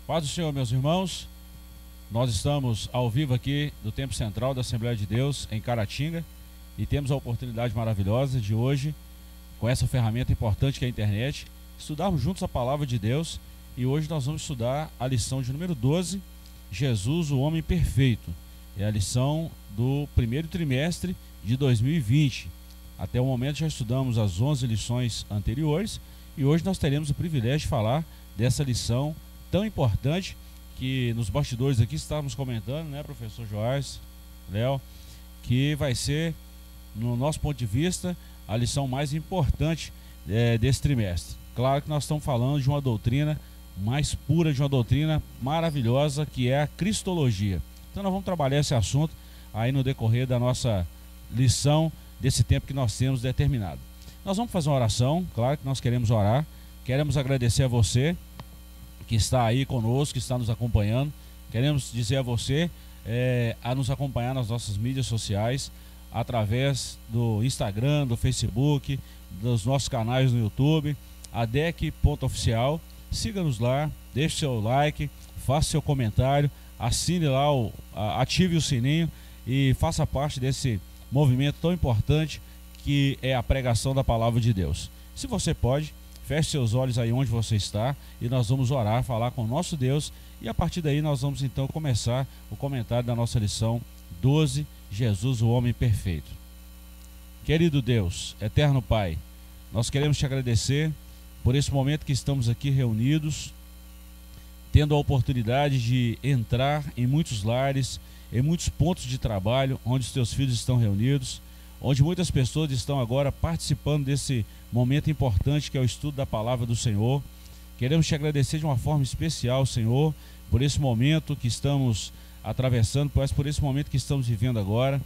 Paz do Senhor, meus irmãos. Nós estamos ao vivo aqui do Templo Central da Assembleia de Deus, em Caratinga, e temos a oportunidade maravilhosa de hoje, com essa ferramenta importante que é a internet, estudarmos juntos a Palavra de Deus. E hoje nós vamos estudar a lição de número 12, Jesus, o Homem Perfeito. É a lição do primeiro trimestre de 2020. Até o momento já estudamos as 11 lições anteriores, e hoje nós teremos o privilégio de falar dessa lição tão importante que nos bastidores aqui estávamos comentando, né, professor Joás, Léo, que vai ser, no nosso ponto de vista, a lição mais importante desse trimestre. Claro que nós estamos falando de uma doutrina mais pura, de uma doutrina maravilhosa, que é a Cristologia. Então nós vamos trabalhar esse assunto aí no decorrer da nossa lição, desse tempo que nós temos determinado. Nós vamos fazer uma oração, claro que nós queremos orar, queremos agradecer a você que está aí conosco, que está nos acompanhando. Queremos dizer a você a nos acompanhar nas nossas mídias sociais, através do Instagram, do Facebook, dos nossos canais no YouTube, ADEC.oficial. Siga-nos lá, deixe seu like, faça seu comentário, assine lá, ative o sininho e faça parte desse movimento tão importante que é a pregação da Palavra de Deus. Se você pode, feche seus olhos aí onde você está e nós vamos orar, falar com o nosso Deus, e a partir daí nós vamos então começar o comentário da nossa lição 12, Jesus, o Homem Perfeito. Querido Deus, eterno Pai, nós queremos te agradecer por esse momento que estamos aqui reunidos, tendo a oportunidade de entrar em muitos lares, em muitos pontos de trabalho onde os teus filhos estão reunidos, onde muitas pessoas estão agora participando desse momento importante que é o estudo da Palavra do Senhor. Queremos te agradecer de uma forma especial, Senhor, por esse momento que estamos atravessando, por esse momento que estamos vivendo agora.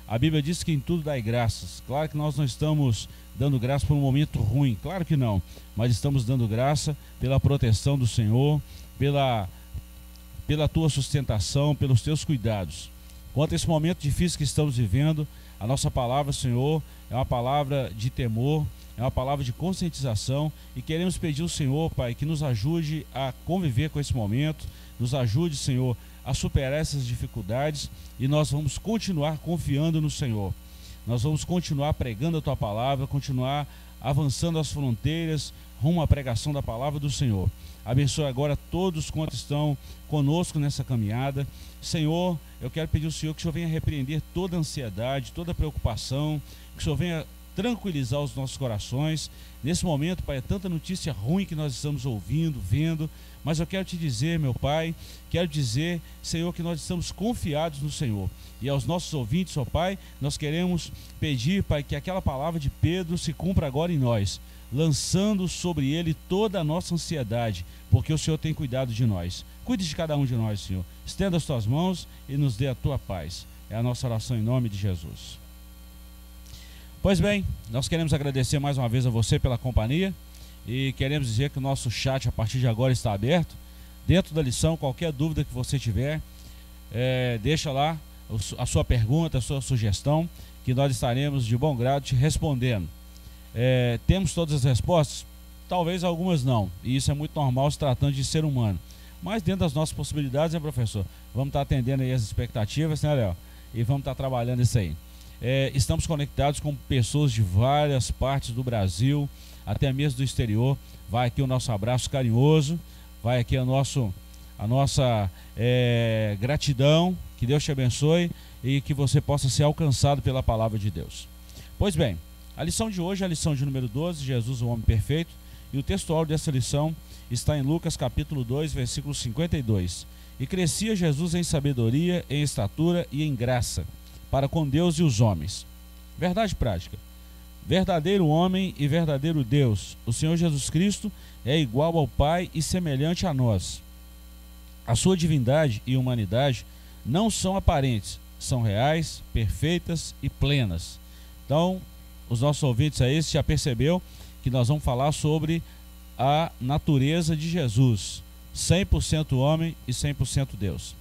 A Bíblia diz que em tudo dai graças. Claro que nós não estamos dando graça por um momento ruim, claro que não, mas estamos dando graça pela proteção do Senhor, pela tua sustentação, pelos teus cuidados. Quanto a esse momento difícil que estamos vivendo, a nossa palavra, Senhor, é uma palavra de temor, é uma palavra de conscientização, e queremos pedir ao Senhor, Pai, que nos ajude a conviver com esse momento, nos ajude, Senhor, a superar essas dificuldades, e nós vamos continuar confiando no Senhor. Nós vamos continuar pregando a Tua palavra, continuar avançando as fronteiras rumo à pregação da palavra do Senhor. Abençoe agora todos quantos estão conosco nessa caminhada. Senhor, eu quero pedir ao Senhor que o Senhor venha repreender toda ansiedade, toda preocupação, que o Senhor venha tranquilizar os nossos corações. Nesse momento, Pai, é tanta notícia ruim que nós estamos ouvindo, vendo, mas eu quero te dizer, meu Pai, quero dizer, Senhor, que nós estamos confiados no Senhor. E aos nossos ouvintes, ó Pai, nós queremos pedir, Pai, que aquela palavra de Pedro se cumpra agora em nós, lançando sobre ele toda a nossa ansiedade, porque o Senhor tem cuidado de nós. Cuide de cada um de nós, Senhor. Estenda as tuas mãos e nos dê a tua paz. É a nossa oração em nome de Jesus. Pois bem, nós queremos agradecer mais uma vez a você pela companhia e queremos dizer que o nosso chat a partir de agora está aberto. Dentro da lição, qualquer dúvida que você tiver, deixa lá a sua pergunta, a sua sugestão, que nós estaremos de bom grado te respondendo. Temos todas as respostas? Talvez algumas não, e isso é muito normal se tratando de ser humano, mas dentro das nossas possibilidades, né, professor? Vamos estar atendendo aí as expectativas, né, Léo? E vamos estar trabalhando isso aí. Estamos conectados com pessoas de várias partes do Brasil, até mesmo do exterior. Vai aqui o nosso abraço carinhoso, vai aqui a nossa gratidão, que Deus te abençoe e que você possa ser alcançado pela palavra de Deus. Pois bem, a lição de hoje é a lição de número 12, Jesus, o Homem Perfeito, e o textual dessa lição está em Lucas capítulo 2, versículo 52. E crescia Jesus em sabedoria, em estatura e em graça, para com Deus e os homens. Verdade prática. Verdadeiro homem e verdadeiro Deus, o Senhor Jesus Cristo é igual ao Pai e semelhante a nós. A sua divindade e humanidade não são aparentes, são reais, perfeitas e plenas. Então, os nossos ouvintes aí, você já percebeu que nós vamos falar sobre a natureza de Jesus, 100% homem e 100% Deus.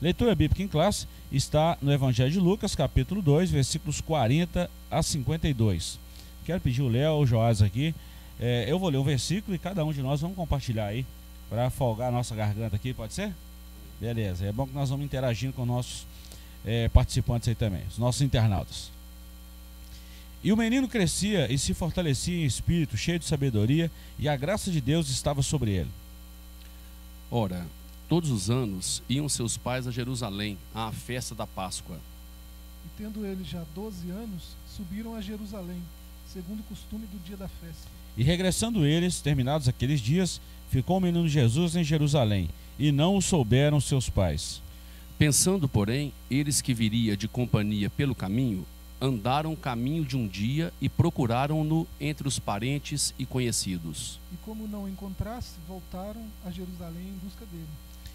Leitura bíblica em classe está no Evangelho de Lucas, capítulo 2, versículos 40 a 52. Quero pedir o Léo, o Joás aqui, eu vou ler um versículo e cada um de nós vamos compartilhar aí para folgar a nossa garganta aqui, pode ser? Beleza, é bom que nós vamos interagindo com nossos participantes aí também, os nossos internautas. E o menino crescia e se fortalecia em espírito, cheio de sabedoria, e a graça de Deus estava sobre ele. Ora, todos os anos iam seus pais a Jerusalém, à festa da Páscoa. E tendo eles já 12 anos, subiram a Jerusalém, segundo o costume do dia da festa. E regressando eles, terminados aqueles dias, ficou o menino Jesus em Jerusalém, e não o souberam seus pais. Pensando, porém, eles que viria de companhia pelo caminho, andaram o caminho de um dia e procuraram-no entre os parentes e conhecidos. E como não o encontrasse, voltaram a Jerusalém em busca dele.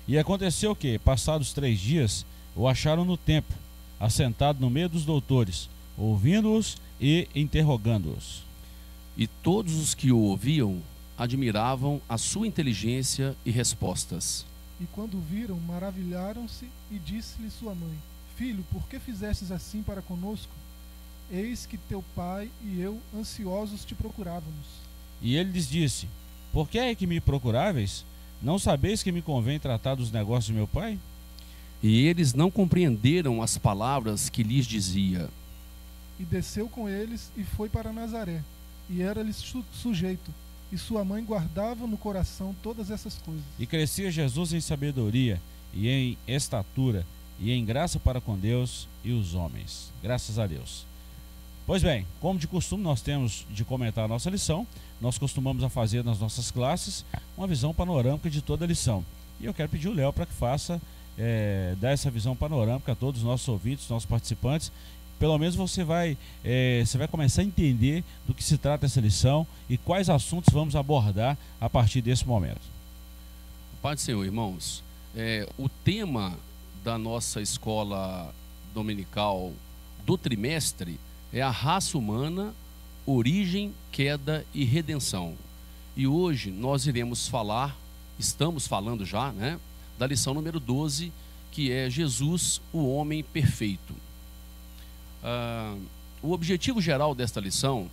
E aconteceu que, passados 3 dias, o acharam no templo, assentado no meio dos doutores, ouvindo-os e interrogando-os. E todos os que o ouviam admiravam a sua inteligência e respostas. E quando o viram, maravilharam-se, e disse-lhe sua mãe: Filho, por que fizestes assim para conosco? Eis que teu pai e eu ansiosos te procurávamos. E ele lhes disse: Por que é que me procuráveis? Não sabeis que me convém tratar dos negócios de meu pai? E eles não compreenderam as palavras que lhes dizia. E desceu com eles e foi para Nazaré, e era-lhes sujeito, e sua mãe guardava no coração todas essas coisas. E crescia Jesus em sabedoria, e em estatura, e em graça para com Deus e os homens. Graças a Deus. Pois bem, como de costume nós temos de comentar a nossa lição, nós costumamos a fazer nas nossas classes uma visão panorâmica de toda a lição. E eu quero pedir o Léo para que faça, dar essa visão panorâmica a todos os nossos ouvintes, nossos participantes. Pelo menos você vai começar a entender do que se trata essa lição e quais assuntos vamos abordar a partir desse momento. Pai do Senhor, irmãos, o tema da nossa escola dominical do trimestre é a raça humana, origem, queda e redenção. E hoje nós estamos falando já, da lição número 12, que é Jesus, o homem perfeito. O objetivo geral desta lição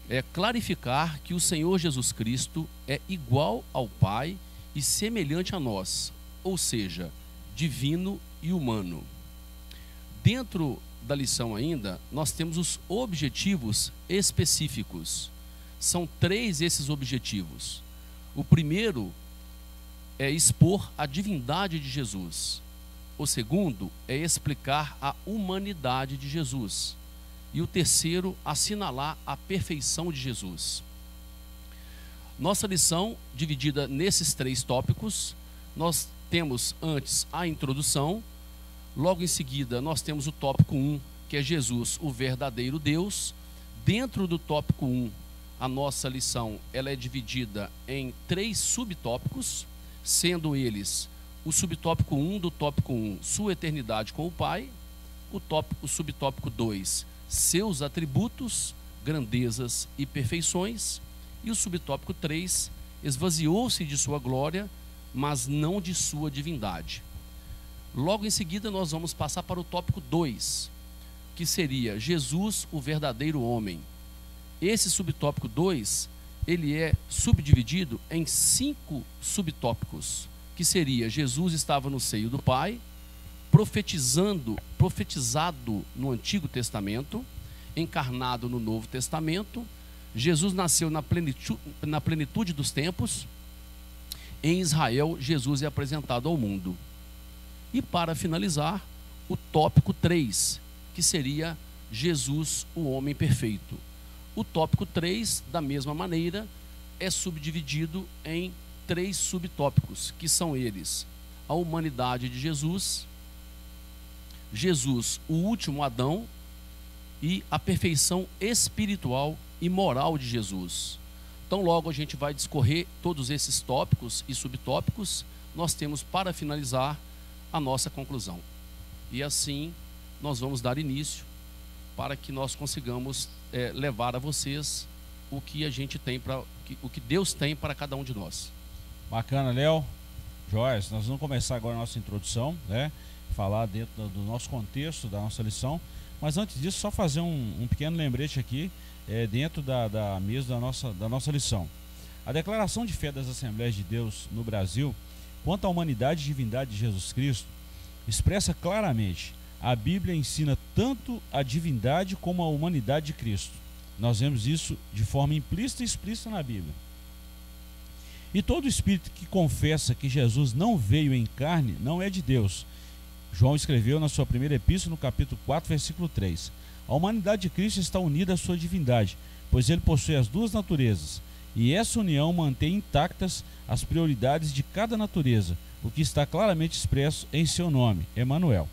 é clarificar que o Senhor Jesus Cristo é igual ao Pai e semelhante a nós, ou seja, divino e humano. Dentro da lição ainda, nós temos os objetivos específicos. São 3 esses objetivos. O primeiro é expor a divindade de Jesus. O segundo é explicar a humanidade de Jesus. E o terceiro, assinalar a perfeição de Jesus. Nossa lição, dividida nesses 3 tópicos, nós temos antes a introdução, logo em seguida nós temos o tópico 1, que é Jesus, o verdadeiro Deus. Dentro do tópico 1, a nossa lição ela é dividida em 3 subtópicos, sendo eles o subtópico 1 do tópico 1, sua eternidade com o Pai, o subtópico 2, seus atributos, grandezas e perfeições, e o subtópico 3, esvaziou-se de sua glória, mas não de sua divindade. Logo em seguida nós vamos passar para o tópico 2, que seria Jesus, o verdadeiro homem. Esse subtópico 2, ele é subdividido em 5 subtópicos, que seria: Jesus estava no seio do Pai, profetizado no Antigo Testamento, encarnado no Novo Testamento, Jesus nasceu na plenitude dos tempos, em Israel Jesus é apresentado ao mundo. E para finalizar, o tópico 3, que seria Jesus, o homem perfeito. O tópico 3, da mesma maneira, é subdividido em 3 subtópicos, que são eles: a humanidade de Jesus, Jesus, o último Adão, e a perfeição espiritual e moral de Jesus. Então logo a gente vai discorrer todos esses tópicos e subtópicos, nós temos para finalizar a nossa conclusão. E assim nós vamos dar início para que nós consigamos levar a vocês o que a gente tem o que Deus tem para cada um de nós. Bacana, Léo. Joyce, nós vamos começar agora a nossa introdução, falar dentro do nosso contexto, da nossa lição. Mas antes disso, só fazer um pequeno lembrete aqui, dentro da mesa da nossa lição. A declaração de fé das Assembleias de Deus no Brasil quanto à humanidade e divindade de Jesus Cristo expressa claramente: a Bíblia ensina tanto a divindade como a humanidade de Cristo. Nós vemos isso de forma implícita e explícita na Bíblia. E todo espírito que confessa que Jesus não veio em carne não é de Deus. João escreveu na sua primeira epístola, no capítulo 4, versículo 3. A humanidade de Cristo está unida à sua divindade, pois ele possui as duas naturezas, e essa união mantém intactas as prioridades de cada natureza, o que está claramente expresso em seu nome, Emanuel.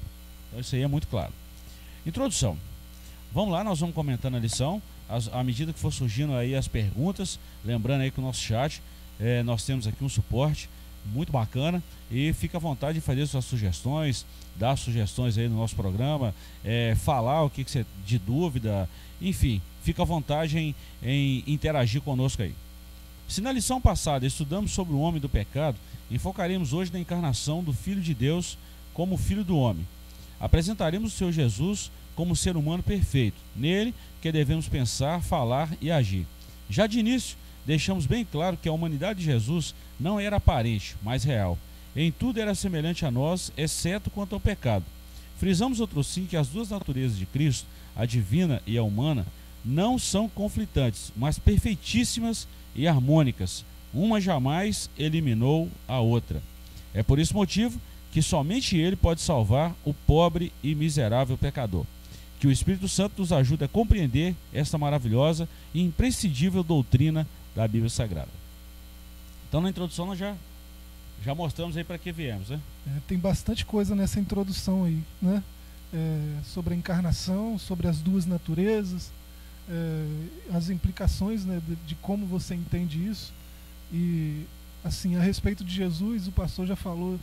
Então isso aí é muito claro. Introdução. Vamos lá, nós vamos comentando a lição, à medida que for surgindo aí as perguntas, lembrando aí que o nosso chat, nós temos aqui um suporte muito bacana, e fica à vontade de fazer suas sugestões, dar sugestões aí no nosso programa, falar o que você de dúvida, enfim, fica à vontade em interagir conosco aí. Se na lição passada estudamos sobre o homem do pecado, enfocaremos hoje na encarnação do Filho de Deus como Filho do homem. Apresentaremos o Senhor Jesus como ser humano perfeito, nele que devemos pensar, falar e agir. Já de início, deixamos bem claro que a humanidade de Jesus não era aparente, mas real. Em tudo era semelhante a nós, exceto quanto ao pecado. Frisamos outro sim que as duas naturezas de Cristo, a divina e a humana, não são conflitantes, mas perfeitíssimas e harmônicas. Uma jamais eliminou a outra. É por esse motivo que somente Ele pode salvar o pobre e miserável pecador. Que o Espírito Santo nos ajude a compreender esta maravilhosa e imprescindível doutrina da Bíblia Sagrada. Então, na introdução nós já mostramos aí para que viemos, né? Tem bastante coisa nessa introdução aí, né? Sobre a encarnação, sobre as duas naturezas, as implicações, né, de como você entende isso. E assim, a respeito de Jesus, o pastor já falou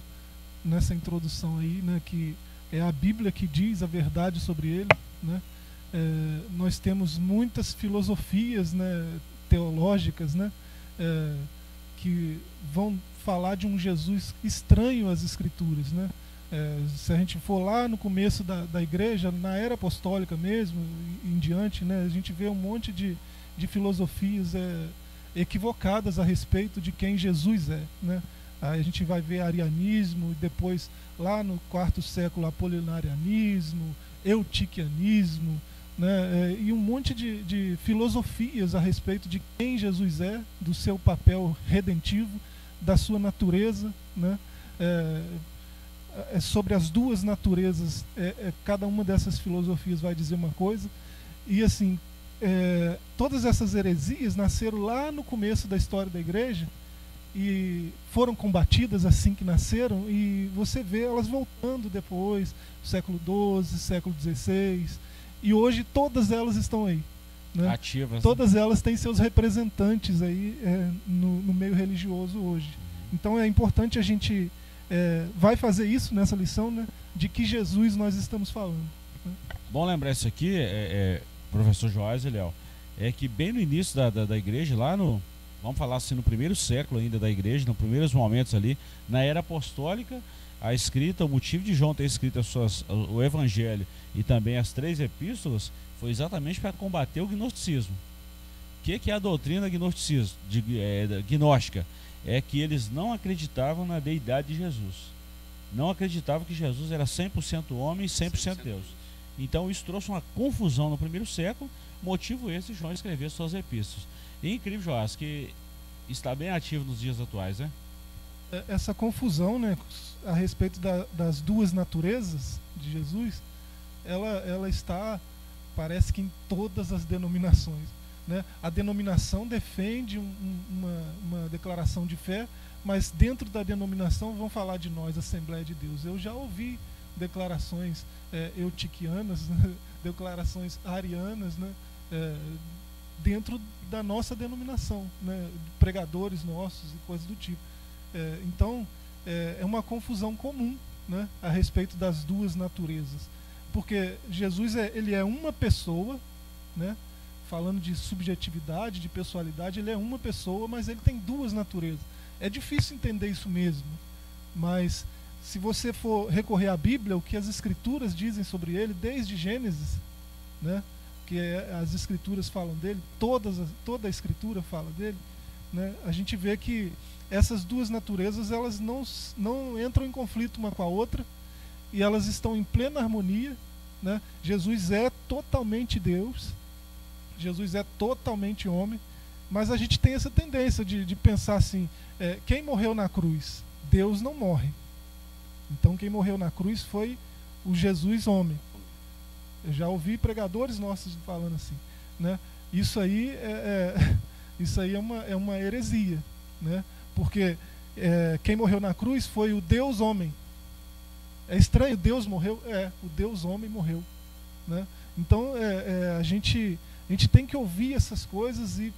nessa introdução aí, né, que é a Bíblia que diz a verdade sobre ele, né? Nós temos muitas filosofias, né, teológicas, né, que vão falar de um Jesus estranho às Escrituras, né? Se a gente for lá no começo da igreja, na era apostólica mesmo, em diante, né, a gente vê um monte de filosofias equivocadas a respeito de quem Jesus é, né? Aí a gente vai ver arianismo, e depois lá no quarto século apolinarianismo, eutiquianismo, né? E um monte de filosofias a respeito de quem Jesus é, do seu papel redentivo, da sua natureza, né? Sobre as duas naturezas, cada uma dessas filosofias vai dizer uma coisa. E assim, todas essas heresias nasceram lá no começo da história da igreja e foram combatidas assim que nasceram, e você vê elas voltando depois, século XII, século XVI, e hoje todas elas estão aí, né? Ativas. Todas elas têm seus representantes aí no meio religioso hoje. Então é importante a gente vai fazer isso nessa lição, né, de que Jesus nós estamos falando, né? Bom lembrar isso aqui, professor Joás e Léo, que bem no início da igreja, lá vamos falar assim, no primeiro século ainda da igreja, nos primeiros momentos ali, na era apostólica, a escrita, o motivo de João ter escrito o Evangelho e também as 3 epístolas foi exatamente para combater o gnosticismo. O que é a doutrina gnóstica? É que eles não acreditavam na deidade de Jesus. Não acreditavam que Jesus era 100% homem e 100% Deus. Então isso trouxe uma confusão no primeiro século, motivo esse João escrever suas epístolas. E incrível, Joás, que está bem ativo nos dias atuais, né? Essa confusão, né, a respeito das duas naturezas de Jesus, ela está, parece que em todas as denominações, né? A denominação defende uma declaração de fé, mas dentro da denominação vão falar de nós, Assembleia de Deus. Eu já ouvi declarações eutiquianas, né, declarações arianas, né, dentro da nossa denominação, né, pregadores nossos e coisas do tipo. Então, é uma confusão comum, né, a respeito das duas naturezas. Porque Jesus ele é uma pessoa, né, falando de subjetividade, de pessoalidade, ele é uma pessoa, mas ele tem duas naturezas. É difícil entender isso mesmo, mas se você for recorrer à Bíblia, o que as Escrituras dizem sobre ele, desde Gênesis, né, que as Escrituras falam dele, toda a Escritura fala dele, né, a gente vê que essas duas naturezas, elas não entram em conflito uma com a outra, e elas estão em plena harmonia, né? Jesus é totalmente Deus, Jesus é totalmente homem, mas a gente tem essa tendência de pensar assim, quem morreu na cruz? Deus não morre. Então quem morreu na cruz foi o Jesus homem. Eu já ouvi pregadores nossos falando assim, né? Isso aí é uma heresia, né? Porque quem morreu na cruz foi o Deus homem. É estranho, Deus morreu? O Deus homem morreu, né? Então a gente tem que ouvir essas coisas e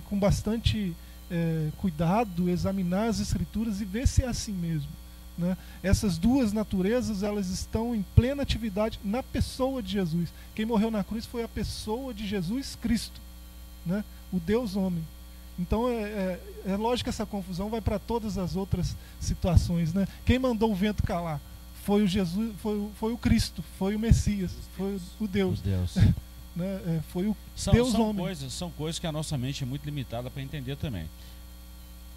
com bastante cuidado examinar as Escrituras e ver se é assim mesmo, né? Essas duas naturezas, elas estão em plena atividade na pessoa de Jesus. Quem morreu na cruz foi a pessoa de Jesus Cristo, né? O Deus homem. Então é lógico que essa confusão vai para todas as outras situações, né? Quem mandou o vento calar? Foi o Jesus, foi o Cristo, foi o Messias, foi o Deus. Né? Foi o Deus homem. São coisas que a nossa mente é muito limitada para entender também.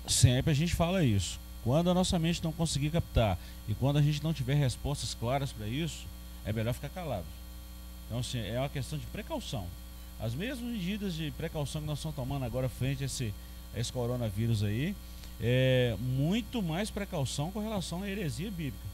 Sempre a gente fala isso. Quando a nossa mente não conseguir captar e quando a gente não tiver respostas claras para isso, é melhor ficar calado. Então, assim, é uma questão de precaução. As mesmas medidas de precaução que nós estamos tomando agora frente a esse coronavírus aí, muito mais precaução com relação à heresia bíblica.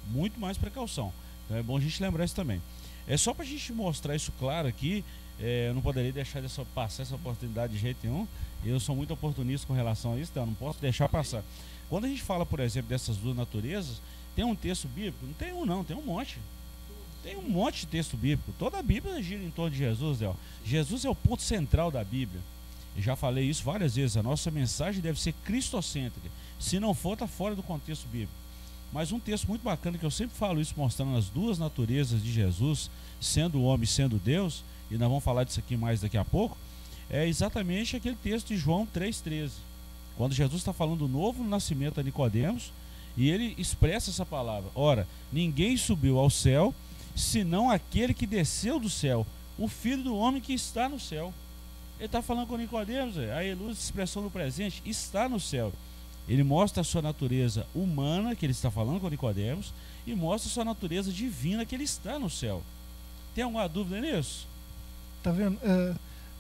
Muito mais precaução. Então é bom a gente lembrar isso também. É só para a gente mostrar isso claro aqui. Eu não poderia deixar passar essa oportunidade de jeito nenhum. Eu sou muito oportunista com relação a isso, então eu não posso deixar passar. Quando a gente fala, por exemplo, dessas duas naturezas, tem um texto bíblico? Não tem um não, tem um monte. Tem um monte de texto bíblico. Toda a Bíblia gira em torno de Jesus, Léo. Jesus é o ponto central da Bíblia. Eu já falei isso várias vezes. A nossa mensagem deve ser cristocêntrica. Se não for, está fora do contexto bíblico. Mas um texto muito bacana, que eu sempre falo isso, mostrando as duas naturezas de Jesus, sendo homem e sendo Deus, e nós vamos falar disso aqui mais daqui a pouco, é exatamente aquele texto de João 3,13. Quando Jesus está falando do novo nascimento a Nicodemos, e ele expressa essa palavra: ora, ninguém subiu ao céu, senão aquele que desceu do céu, o Filho do homem que está no céu. Ele está falando com Nicodemos, a expressão do presente, está no céu. Ele mostra a sua natureza humana, que ele está falando com Nicodemos, e mostra a sua natureza divina, que ele está no céu. Tem alguma dúvida nisso? Tá vendo?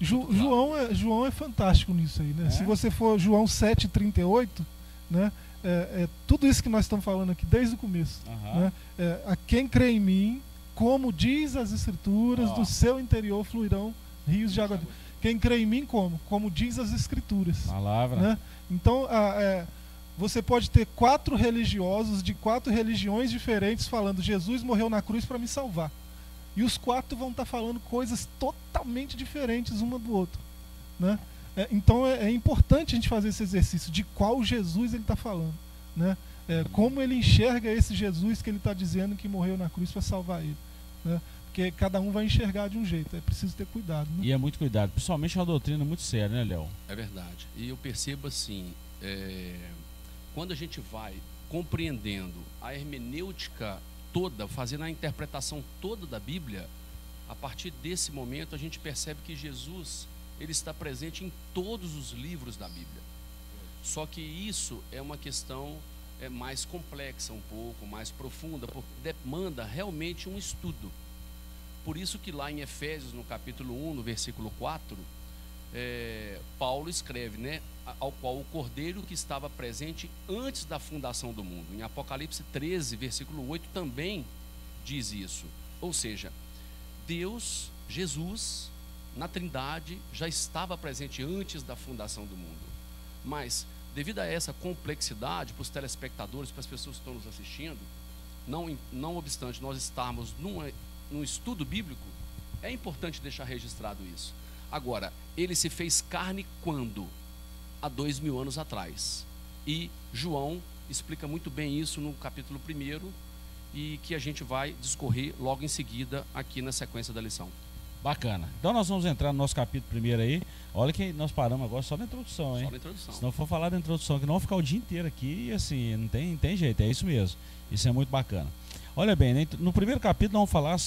João é fantástico nisso aí, né? Se você for João 7,38, né? Tudo isso que nós estamos falando aqui desde o começo, né? A quem crê em mim, como diz as Escrituras, do seu interior fluirão rios de água. Quem crê em mim, como diz as Escrituras. Palavra. Né? Então, você pode ter 4 religiosos de 4 religiões diferentes falando: Jesus morreu na cruz para me salvar. E os 4 vão estar falando coisas totalmente diferentes uma do outro, né? Então é importante a gente fazer esse exercício de qual Jesus ele está falando, né? Como ele enxerga esse Jesus que ele está dizendo que morreu na cruz para salvar ele, né? Porque cada um vai enxergar de um jeito, é preciso ter cuidado, né? E é muito cuidado, principalmente uma doutrina muito séria, né, Léo? É verdade. E eu percebo assim, quando a gente vai compreendendo a hermenêutica toda, fazendo a interpretação toda da Bíblia, a partir desse momento a gente percebe que Jesus, ele está presente em todos os livros da Bíblia. Só que isso é uma questão mais complexa um pouco, mais profunda, porque demanda realmente um estudo. Por isso que lá em Efésios, no capítulo 1, no versículo 4, Paulo escreve, né, ao qual o Cordeiro que estava presente antes da fundação do mundo. Em Apocalipse 13, versículo 8, também diz isso. Ou seja, Deus, Jesus, na Trindade, já estava presente antes da fundação do mundo. Mas, devido a essa complexidade, para os telespectadores, para as pessoas que estão nos assistindo, não obstante nós estarmos num estudo bíblico, é importante deixar registrado isso. Agora, ele se fez carne quando? Há 2000 anos atrás. E João explica muito bem isso no capítulo 1, e que a gente vai discorrer logo em seguida aqui na sequência da lição. Bacana. Então nós vamos entrar no nosso capítulo 1 aí. Olha que nós paramos agora só na introdução, hein? Só na introdução. Se não for falar da introdução, que não vou ficar o dia inteiro aqui, e assim, não tem jeito, é isso mesmo. Isso é muito bacana. Olha bem, né? No primeiro capítulo nós vamos falar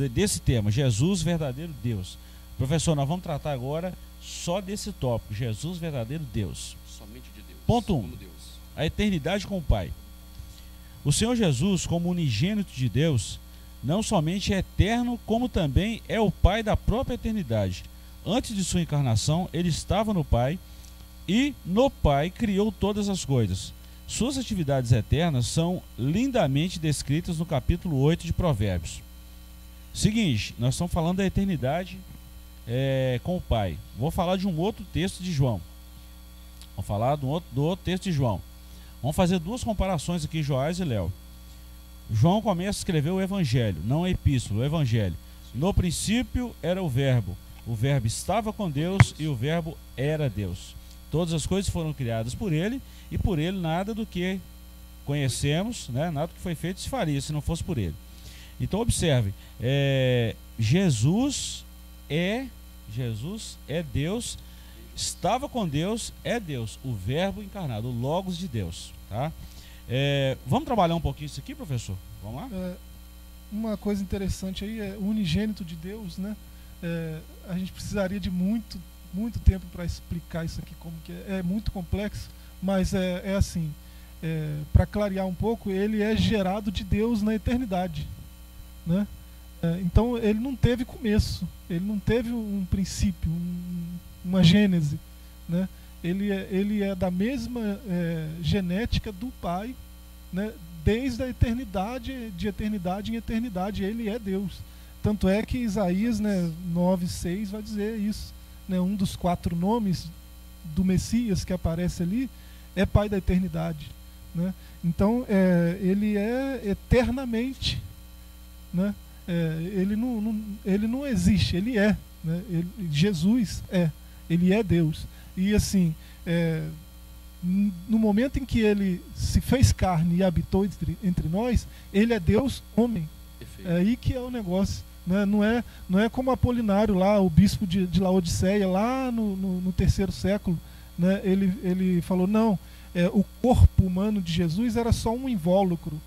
desse tema, Jesus, verdadeiro Deus. Professor, nós vamos tratar agora só desse tópico, Jesus, verdadeiro Deus. Ponto 1. Como Deus. A eternidade com o Pai. O Senhor Jesus, como unigênito de Deus, não somente é eterno, como também é o Pai da própria eternidade. Antes de sua encarnação, ele estava no Pai e no Pai criou todas as coisas. Suas atividades eternas são lindamente descritas no capítulo 8 de Provérbios. Seguinte, nós estamos falando da eternidade com o Pai. Vou falar de um outro texto de João. Vou falar do outro texto de João. Vamos fazer duas comparações aqui, Joás e Léo. João começa a escrever o Evangelho, não a Epístola, o Evangelho. No princípio era o Verbo estava com Deus e o Verbo era Deus. Todas as coisas foram criadas por ele e por ele nada do que conhecemos, né, nada do que foi feito se faria se não fosse por ele. Então observe, Jesus é Deus, estava com Deus, é Deus, o Verbo encarnado, o Logos de Deus, tá? Vamos trabalhar um pouquinho isso aqui, professor? Vamos lá? Uma coisa interessante aí é o unigênito de Deus, né? A gente precisaria de muito tempo para explicar isso aqui, como que é muito complexo, mas é assim, para clarear um pouco, ele é gerado de Deus na eternidade, né? Então ele não teve começo, ele não teve um princípio, uma gênese, né? Ele é da mesma genética do Pai, né? Desde a eternidade, de eternidade em eternidade, ele é Deus. Tanto é que Isaías, né, 9:6 vai dizer isso, né? Um dos 4 nomes do Messias que aparece ali é Pai da eternidade, né? Então ele é eternamente, né? Ele não existe, ele é, né? Jesus ele é Deus. E assim, no momento em que ele se fez carne e habitou entre nós, ele é Deus homem. Perfeito. É aí que é o negócio, né? Não é como Apolinário lá, o bispo de Laodiceia, lá no 3º século, né? Ele falou, não, o corpo humano de Jesus era só um invólucro,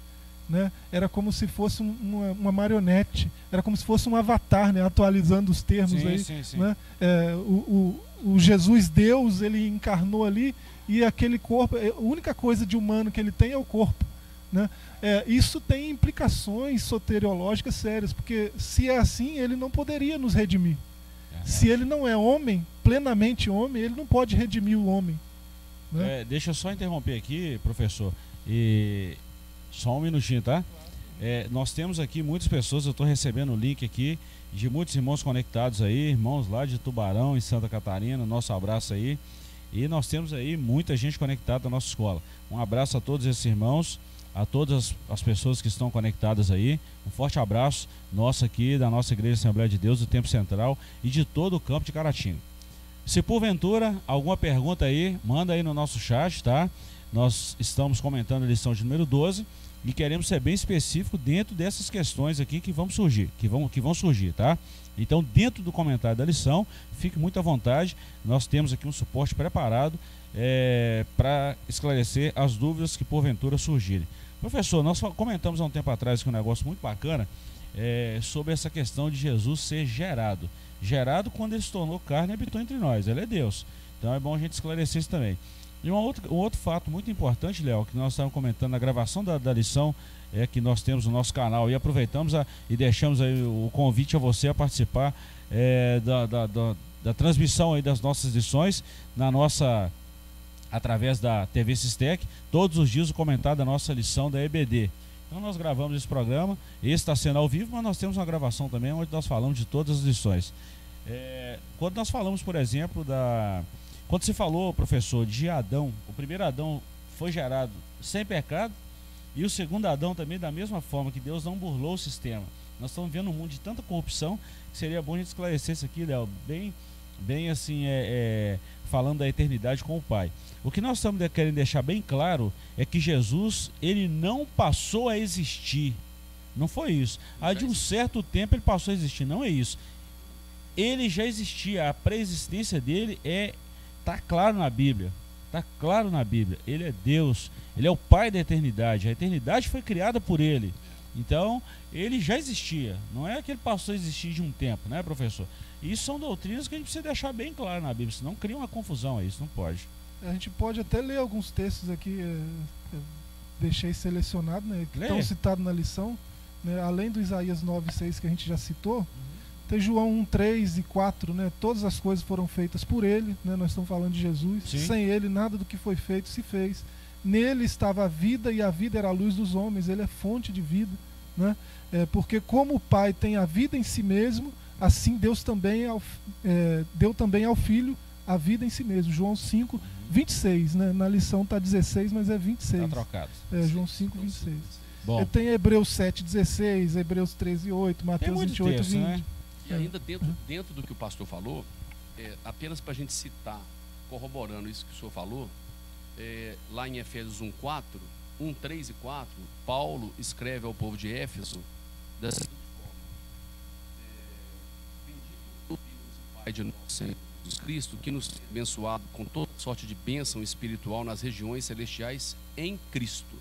né? Era como se fosse uma marionete, era como se fosse um avatar, né? Atualizando os termos aí. Sim. Né? O Jesus Deus, ele encarnou ali, e aquele corpo, a única coisa de humano que ele tem é o corpo, né? Isso tem implicações soteriológicas sérias, porque se é assim, ele não poderia nos redimir. Se ele não é homem, plenamente homem, ele não pode redimir o homem, né? Deixa eu só interromper aqui, professor, e só um minutinho, tá? Nós temos aqui muitas pessoas, eu estou recebendo o link aqui de muitos irmãos conectados aí, irmãos lá de Tubarão, em Santa Catarina, nosso abraço aí. E nós temos aí muita gente conectada na nossa escola. Um abraço a todos esses irmãos, a todas as pessoas que estão conectadas aí. Um forte abraço nosso aqui, da nossa Igreja Assembleia de Deus, do Tempo Central e de todo o campo de Caratinga. Se porventura, alguma pergunta aí, manda aí no nosso chat, tá? Nós estamos comentando a lição de número 12 e queremos ser bem específico dentro dessas questões aqui que vão surgir, tá? Então, dentro do comentário da lição, fique muito à vontade. Nós temos aqui um suporte preparado para esclarecer as dúvidas que porventura surgirem. Professor, nós comentamos há um tempo atrás aqui um negócio muito bacana sobre essa questão de Jesus ser gerado. Gerado quando ele se tornou carne e habitou entre nós. Ele é Deus. Então é bom a gente esclarecer isso também. E um outro fato muito importante, Léo, que nós estávamos comentando na gravação da lição, que nós temos no nosso canal, e aproveitamos e deixamos aí o convite a você a participar da transmissão aí das nossas lições através da TV Sistec, todos os dias o comentário da nossa lição da EBD. Então nós gravamos esse programa, esse está sendo ao vivo, mas nós temos uma gravação também onde nós falamos de todas as lições. Quando nós falamos, por exemplo, quando se falou, professor, de Adão, o primeiro Adão foi gerado sem pecado, e o segundo Adão também, da mesma forma, que Deus não burlou o sistema. Nós estamos vendo um mundo de tanta corrupção que seria bom a gente esclarecer isso aqui, Léo, bem assim, falando da eternidade com o Pai. O que nós estamos querendo deixar bem claro é que Jesus, ele não passou a existir. Não foi isso. De um certo tempo ele passou a existir. Não é isso. Ele já existia. A pré-existência dele está claro na Bíblia. Está claro na Bíblia. Ele é Deus. Ele é o Pai da eternidade. A eternidade foi criada por ele. Então, ele já existia. Não é que ele passou a existir de um tempo, né, professor? Isso são doutrinas que a gente precisa deixar bem claro na Bíblia, senão cria uma confusão aí, isso não pode. A gente pode até ler alguns textos aqui, deixei selecionado, né, que estão citados na lição, né, além do Isaías 9:6 que a gente já citou, tem João 1:3 e 4, né, todas as coisas foram feitas por ele, né, nós estamos falando de Jesus. Sim. Sem ele nada do que foi feito se fez. Nele estava a vida e a vida era a luz dos homens, ele é fonte de vida, né? Porque como o Pai tem a vida em si mesmo, assim Deus também deu também ao Filho a vida em si mesmo. João 5:26, né? Na lição está 16, mas é 26. Está trocado. João 5:26. Bom. Tem Hebreus 7:16, Hebreus 13:8, Mateus 28:20. Né? E ainda dentro do que o pastor falou, apenas para a gente citar, corroborando isso que o senhor falou, lá em Efésios 1:3 e 4, Paulo escreve ao povo de Éfeso dessa seguinte forma: Bendito Deus, Pai de nosso Senhor Jesus Cristo, que nos tem abençoado com toda sorte de bênção espiritual nas regiões celestiais em Cristo.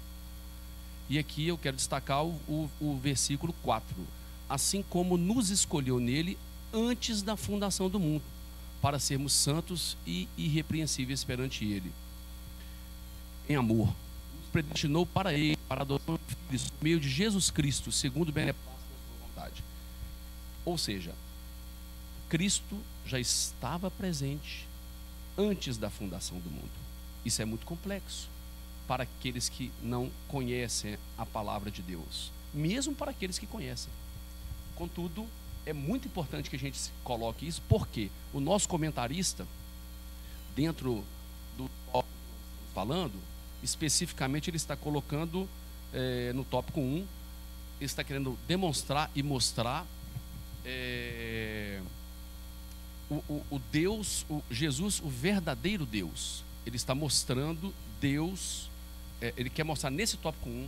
E aqui eu quero destacar o versículo 4. Assim como nos escolheu nele antes da fundação do mundo, para sermos santos e irrepreensíveis perante ele. Em amor, nos predestinou para ele, para a adoção de filhos, por meio de Jesus Cristo, segundo o beneplácito da sua vontade. Ou seja, Cristo já estava presente antes da fundação do mundo. Isso é muito complexo para aqueles que não conhecem a palavra de Deus, mesmo para aqueles que conhecem. Contudo, é muito importante que a gente coloque isso, porque o nosso comentarista, dentro do tópico que estamos falando, especificamente ele está colocando no tópico 1, ele está querendo demonstrar e mostrar o Deus, Jesus, o verdadeiro Deus. Ele está mostrando Deus, ele quer mostrar nesse tópico 1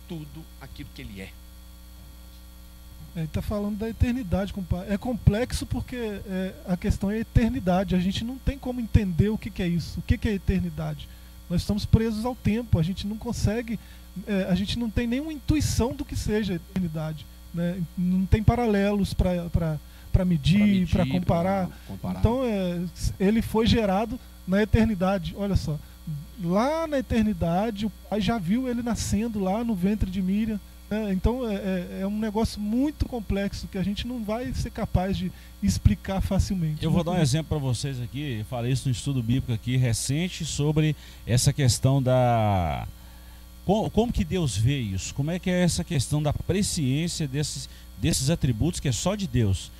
tudo aquilo que ele é. Ele está falando da eternidade, compadre. É complexo porque a questão é a eternidade. A gente não tem como entender o que é isso. O que é eternidade? Nós estamos presos ao tempo. A gente não consegue, a gente não tem nenhuma intuição do que seja a eternidade, né? Não tem paralelos para medir, para comparar. Então, ele foi gerado na eternidade. Olha só, lá na eternidade, o Pai já viu ele nascendo lá no ventre de Miriam. Então é um negócio muito complexo que a gente não vai ser capaz de explicar facilmente. Eu vou dar um exemplo para vocês aqui. Eu falei isso no estudo bíblico aqui recente sobre essa questão da como que Deus vê isso, como é que é essa questão da presciência desses atributos que é só de Deus.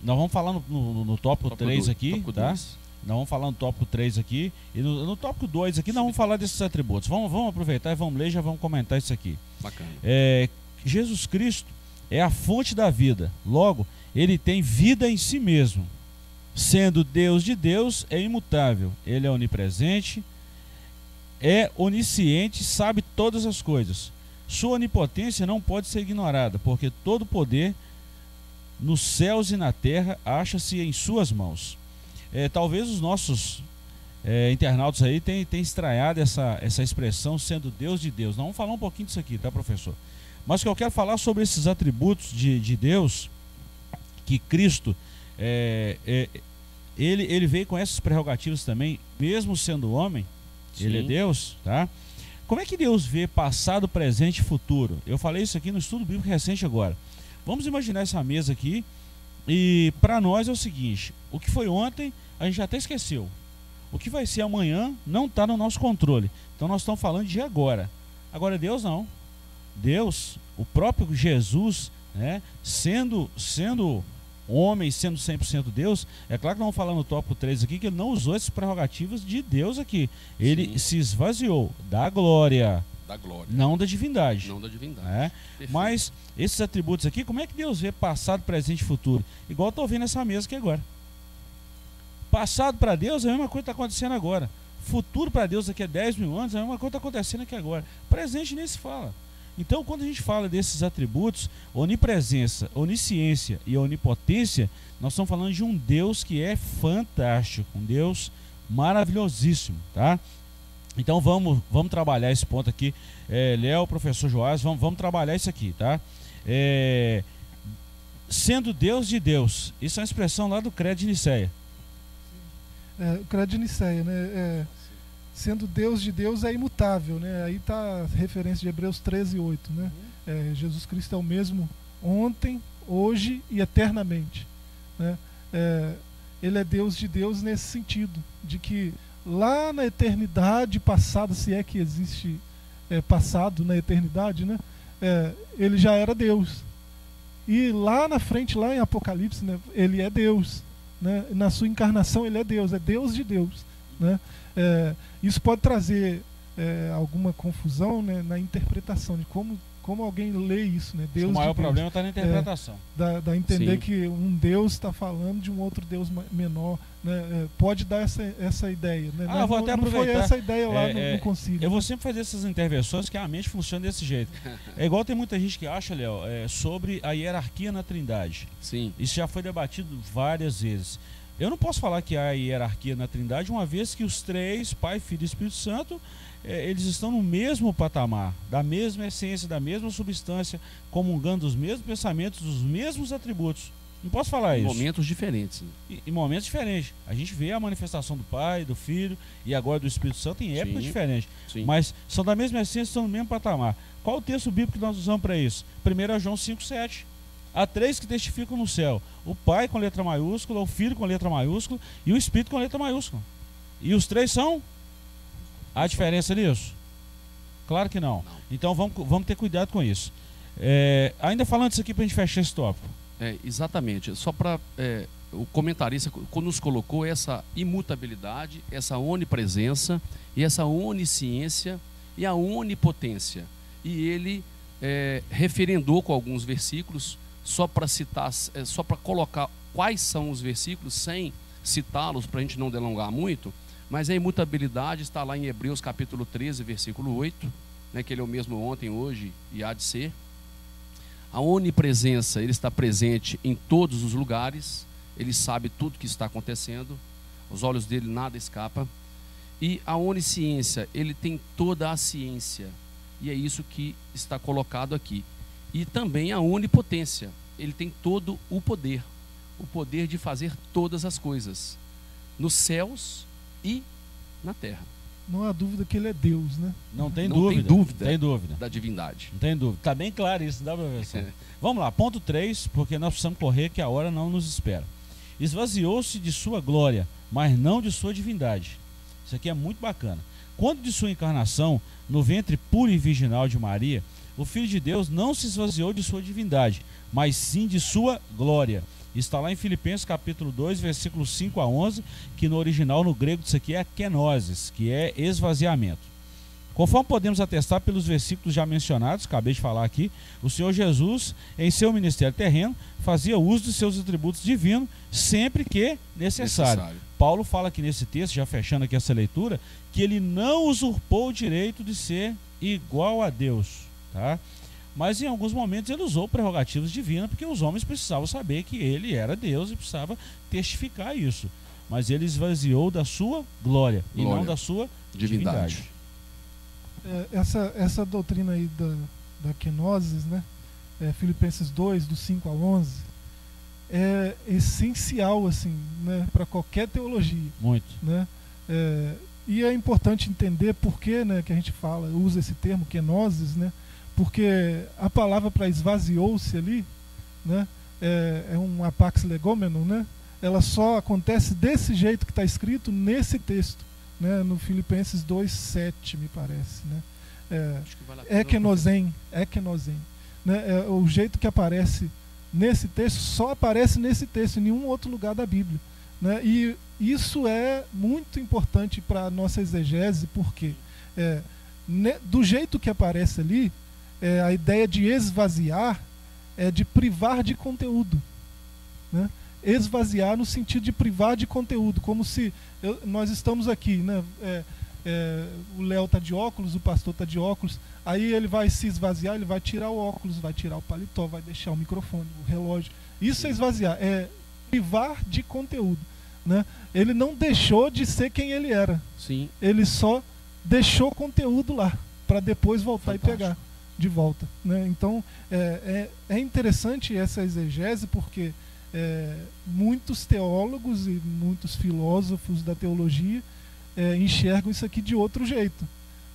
Nós vamos falar no tópico 3 aqui, tópico tá? 2. Nós vamos falar no tópico 3 aqui e no tópico 2 aqui nós vamos falar desses atributos. Vamos aproveitar e vamos ler e já vamos comentar isso aqui. Bacana. Jesus Cristo é a fonte da vida. Logo, ele tem vida em si mesmo. Sendo Deus de Deus, é imutável. Ele é onipresente, é onisciente, sabe todas as coisas. Sua onipotência não pode ser ignorada, porque todo poder nos céus e na terra acha-se em suas mãos. Talvez os nossos internautas aí tenham estranhado essa expressão sendo Deus de Deus. Nós vamos falar um pouquinho disso aqui, tá, professor? Mas que eu quero falar sobre esses atributos de Deus, que Cristo, ele veio com essas prerrogativas também, mesmo sendo homem. Sim. Ele é Deus, tá? Como é que Deus vê passado, presente e futuro? Eu falei isso aqui no estudo bíblico recente agora. Vamos imaginar essa mesa aqui. E para nós é o seguinte: o que foi ontem a gente até esqueceu. O que vai ser amanhã não está no nosso controle. Então nós estamos falando de agora. Agora Deus não. Deus, o próprio Jesus, né, sendo homem, sendo 100% Deus, é claro que nós vamos falar no tópico 3 aqui que ele não usou essas prerrogativas de Deus aqui. Ele se esvaziou da glória. Não da divindade. Não da divindade. Mas esses atributos aqui, como é que Deus vê passado, presente e futuro? Igual eu estou vendo essa mesa aqui agora. Passado para Deus é a mesma coisa que está acontecendo agora. Futuro para Deus daqui a 10 mil anos é a mesma coisa que está acontecendo aqui agora. Presente nem se fala. Então, quando a gente fala desses atributos, onipresença, onisciência e onipotência, nós estamos falando de um Deus que é fantástico, um Deus maravilhosíssimo, tá? Então vamos trabalhar esse ponto aqui. Léo, professor Joás, vamos trabalhar isso aqui, tá? Sendo Deus de Deus. Isso é uma expressão lá do Credo de Nicéia. O Credo de Nicéia, né? sendo Deus de Deus, é imutável, né? Aí está a referência de Hebreus 13:8, né? Jesus Cristo é o mesmo ontem, hoje e eternamente, né? Ele é Deus de Deus nesse sentido, de que lá na eternidade passada, se é que existe passado na eternidade, né? Ele já era Deus. E lá na frente, lá em Apocalipse, né, ele é Deus, né? Na sua encarnação ele é Deus de Deus, né? Isso pode trazer alguma confusão, né, na interpretação de como alguém lê isso, né? Deus o maior de Deus. problema está na interpretação. Dá a entender Sim. que um Deus está falando de um outro Deus menor, né? Pode dar essa ideia, né? Mas vou até não foi aproveitar. essa a ideia lá no concílio. Eu vou sempre fazer essas intervenções que a mente funciona desse jeito. É igual tem muita gente que acha, Léo, sobre a hierarquia na Trindade. Sim. Isso já foi debatido várias vezes. Eu não posso falar que há hierarquia na Trindade, uma vez que os três, Pai, Filho e Espírito Santo, eles estão no mesmo patamar, da mesma essência, da mesma substância, comungando dos mesmos pensamentos, dos mesmos atributos. Não posso falar isso. Momentos diferentes. Em momentos diferentes. A gente vê a manifestação do Pai, do Filho e agora do Espírito Santo em épocas diferentes. Sim. Mas são da mesma essência, estão no mesmo patamar. Qual o texto bíblico que nós usamos para isso? 1 João 5,7. Há três que testificam no céu: o Pai com letra maiúscula, o Filho com letra maiúscula e o Espírito com letra maiúscula. E os três são? Há diferença nisso? Claro que não. Então vamos ter cuidado com isso. Ainda falando isso aqui para a gente fechar esse tópico. Exatamente. Só para o comentarista nos colocou essa imutabilidade, essa onipresença e essa onisciência e a onipotência. E ele referendou com alguns versículos, só para citar, só para colocar quais são os versículos, sem citá-los para a gente não delongar muito. Mas a imutabilidade está lá em Hebreus capítulo 13, versículo 8, né, que ele é o mesmo ontem, hoje e há de ser. A onipresença, ele está presente em todos os lugares, ele sabe tudo que está acontecendo, os olhos dele nada escapa. E a onisciência, ele tem toda a ciência, e é isso que está colocado aqui. E também a onipotência, ele tem todo o poder de fazer todas as coisas, nos céus e na terra. Não há dúvida que ele é Deus, né? Não tem Não dúvida. tem dúvida Da divindade. Não tem dúvida. Está bem claro isso, dá para ver só. Vamos lá, ponto 3, porque nós precisamos correr que a hora não nos espera. Esvaziou-se de sua glória, mas não de sua divindade. Isso aqui é muito bacana. Quando de sua encarnação, no ventre puro e virginal de Maria, o Filho de Deus não se esvaziou de sua divindade, mas sim de sua glória. Está lá em Filipenses capítulo 2, versículos 5 a 11, que no original, no grego, isso aqui é kenosis, que é esvaziamento. Conforme podemos atestar pelos versículos já mencionados, acabei de falar aqui, o Senhor Jesus, em seu ministério terreno, fazia uso de seus atributos divinos sempre que necessário. Paulo fala aqui nesse texto, já fechando aqui essa leitura, que ele não usurpou o direito de ser igual a Deus, tá? Mas em alguns momentos ele usou prerrogativas divinas, porque os homens precisavam saber que ele era Deus e precisava testificar isso. Mas ele esvaziou da sua glória. E não da sua divindade. Essa doutrina aí da kenosis, né? Filipenses 2, do 5 a 11, é essencial assim, né, para qualquer teologia. Muito. Né? E é importante entender por que, né, que a gente usa esse termo, kenosis, né? Porque a palavra para esvaziou-se ali, né, é um apax legômeno, né? Ela só acontece desse jeito que está escrito nesse texto, né, no Filipenses 2:7, me parece, né? Ekenosen, né? O jeito que aparece nesse texto só aparece nesse texto, em nenhum outro lugar da Bíblia, né? E isso é muito importante para a nossa exegese, porque do jeito que aparece ali, a ideia de esvaziar é de privar de conteúdo, né? Esvaziar no sentido de privar de conteúdo, como se nós estamos aqui, né? O Léo está de óculos, o pastor está de óculos, aí ele vai se esvaziar, ele vai tirar o óculos, vai tirar o paletó, vai deixar o microfone, o relógio. Isso é esvaziar, é privar de conteúdo, né? Ele não deixou de ser quem ele era. Sim. Ele só deixou conteúdo lá, para depois voltar Fantástico. e pegar de volta, né? Então é interessante essa exegese, porque muitos teólogos e muitos filósofos da teologia enxergam isso aqui de outro jeito,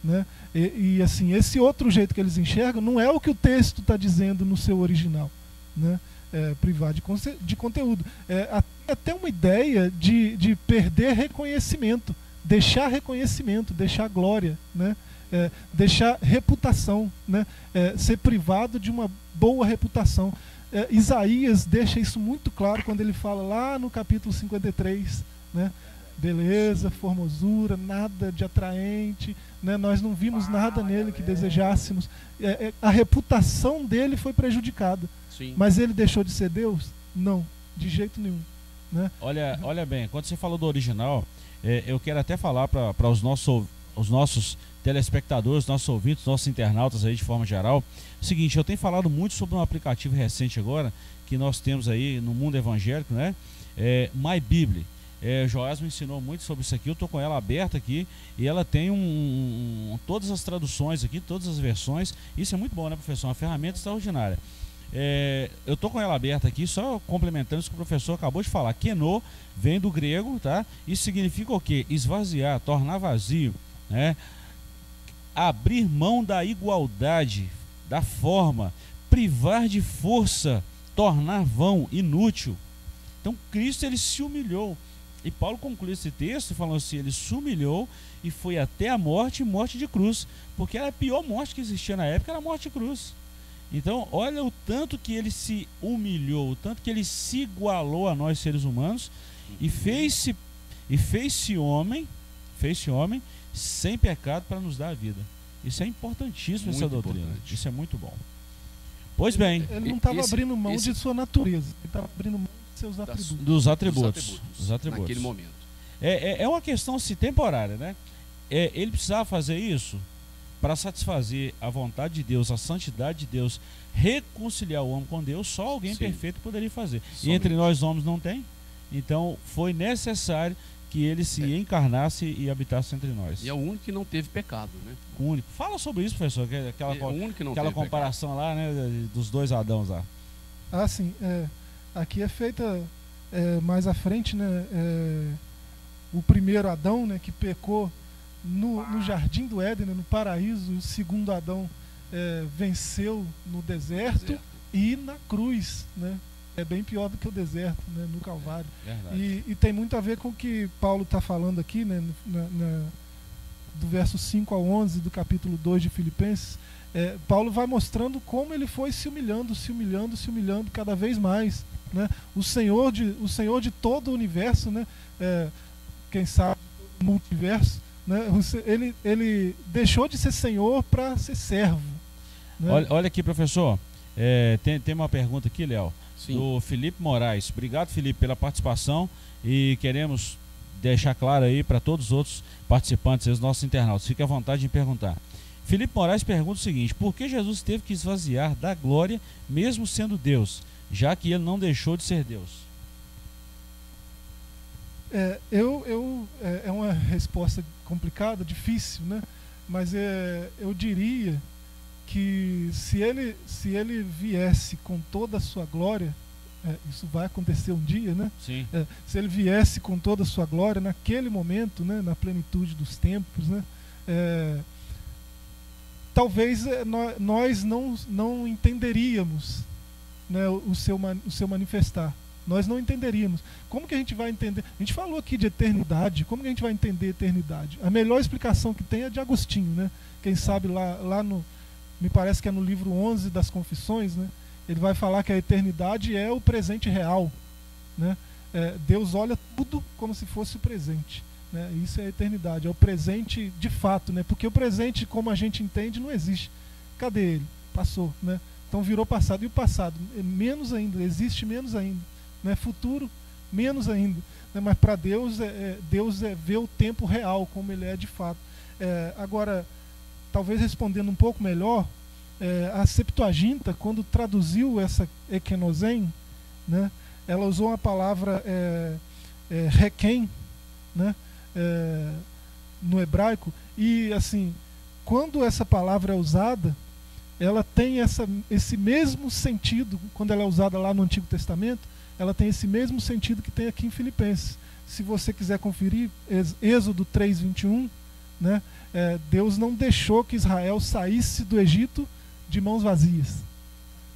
né? E assim, esse outro jeito que eles enxergam não é o que o texto está dizendo no seu original, né? Privar de conteúdo. Até uma ideia de perder reconhecimento, deixar reconhecimento, deixar glória, né? Deixar reputação, né? Ser privado de uma boa reputação. Isaías deixa isso muito claro quando ele fala lá no capítulo 53, né? Beleza, formosura, nada de atraente, né? Nós não vimos nada nele que desejássemos. A reputação dele foi prejudicada. Sim. Mas ele deixou de ser Deus? Não, de jeito nenhum, né? Olha bem, quando você falou do original, eu quero até falar para os nossos telespectadores, nossos ouvintes, nossos internautas aí de forma geral. Seguinte, eu tenho falado muito sobre um aplicativo recente agora que nós temos aí no mundo evangélico, né? My Bible. Joás me ensinou muito sobre isso aqui. Eu estou com ela aberta aqui e ela tem todas as traduções aqui, todas as versões. Isso é muito bom, né, professor? Uma ferramenta extraordinária. Eu estou com ela aberta aqui, só complementando isso que o professor acabou de falar. Kenô vem do grego, tá? Isso significa o quê? Esvaziar, tornar vazio, né? Abrir mão da igualdade, da forma, privar de força, tornar vão, inútil. Então Cristo, ele se humilhou. E Paulo conclui esse texto falando assim: ele se humilhou e foi até a morte, e morte de cruz, porque era a pior morte que existia na época, era a morte de cruz. Então olha o tanto que ele se humilhou, o tanto que ele se igualou a nós seres humanos e fez-se homem sem pecado para nos dar a vida. Isso é importantíssimo, essa doutrina. Importante. Isso é muito bom. Pois bem, ele não estava abrindo mão de sua natureza, ele estava abrindo mão de seus atributos. Dos atributos. Naquele momento. É uma questão temporária, né? Ele precisava fazer isso para satisfazer a vontade de Deus, a santidade de Deus, reconciliar o homem com Deus. Só alguém perfeito poderia fazer. Somente. E entre nós homens não tem. Então foi necessário que ele se encarnasse e habitasse entre nós. E é o único que não teve pecado, né? O único. Fala sobre isso, professor, aquela comparação pecado. Lá, né, dos dois Adãos lá. Ah, sim. Aqui é feita mais à frente, né? O primeiro Adão, né, que pecou no jardim do Éden, né, no paraíso. O segundo Adão venceu no deserto e na cruz, né? É bem pior do que o deserto, né, no Calvário. E tem muito a ver com o que Paulo está falando aqui, né, do verso 5 ao 11 do capítulo 2 de Filipenses. Paulo vai mostrando como ele foi se humilhando cada vez mais, né? O Senhor de todo o universo, né? Quem sabe o multiverso, né? Ele deixou de ser Senhor para ser servo, né? Olha aqui, professor, tem uma pergunta aqui, Léo, do Felipe Moraes. Obrigado, Felipe, pela participação, e queremos deixar claro aí para todos os outros participantes, os nossos internautas, fique à vontade de perguntar. Felipe Moraes pergunta o seguinte: por que Jesus teve que esvaziar da glória mesmo sendo Deus, já que ele não deixou de ser Deus? É uma resposta complicada, difícil, né? Mas eu diria que se ele viesse com toda a sua glória, isso vai acontecer um dia, né? Sim. Se ele viesse com toda a sua glória naquele momento, né, na plenitude dos tempos, né, talvez nós não entenderíamos, né, o seu manifestar. Nós não entenderíamos. Como que a gente vai entender? A gente falou aqui de eternidade. Como que a gente vai entender eternidade? A melhor explicação que tem é de Agostinho, né? Quem sabe lá no... Me parece que é no livro 11 das Confissões, né? Ele vai falar que a eternidade é o presente real, né? Deus olha tudo como se fosse o presente, né? Isso é a eternidade, é o presente de fato, né? Porque o presente, como a gente entende, não existe. Cadê ele? Passou, né? Então virou passado. E o passado? Menos ainda, existe menos ainda, né? Futuro, menos ainda, né? Mas para Deus, Deus vê o tempo real, como ele é de fato. Agora, talvez respondendo um pouco melhor, a Septuaginta, quando traduziu essa ekenosen, né, ela usou uma palavra requem, né, no hebraico, e assim, quando essa palavra é usada, ela tem esse mesmo sentido. Quando ela é usada lá no Antigo Testamento, ela tem esse mesmo sentido que tem aqui em Filipenses, se você quiser conferir, Êxodo 3:21, né? Deus não deixou que Israel saísse do Egito de mãos vazias,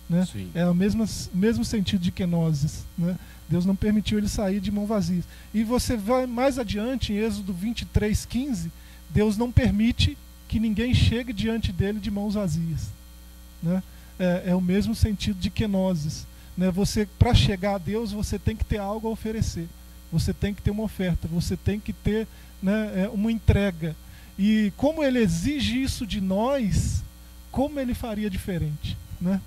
né? É o mesmo sentido de kenosis, né? Deus não permitiu ele sair de mãos vazias. E você vai mais adiante, em Êxodo 23:15, Deus não permite que ninguém chegue diante dele de mãos vazias, né? É o mesmo sentido de kenosis, né? Você, para chegar a Deus, você tem que ter algo a oferecer, você tem que ter uma oferta, você tem que ter, né, uma entrega. E como ele exige isso de nós, como ele faria diferente, né?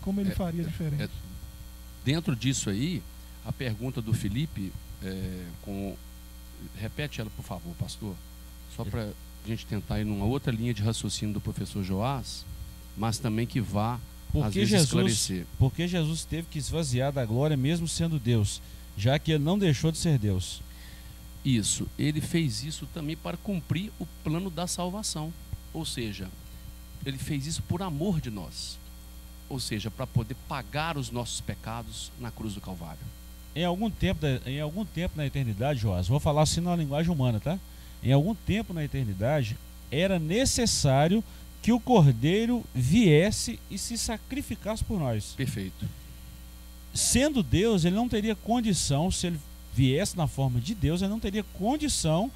Como ele faria diferente? Dentro disso aí, a pergunta do Felipe, repete ela, por favor, pastor, só para a gente tentar ir numa outra linha de raciocínio do professor Joás, mas também que vá, às vezes, esclarecer. Porque Jesus teve que esvaziar da glória mesmo sendo Deus, já que ele não deixou de ser Deus. Isso, ele fez isso também para cumprir o plano da salvação, ou seja, ele fez isso por amor de nós, ou seja, para poder pagar os nossos pecados na cruz do Calvário. Em algum tempo na eternidade, Joás, vou falar assim na linguagem humana, tá? Em algum tempo na eternidade, era necessário que o Cordeiro viesse e se sacrificasse por nós. Perfeito. Sendo Deus, ele não teria condição, se ele viesse na forma de Deus, ele não teria condição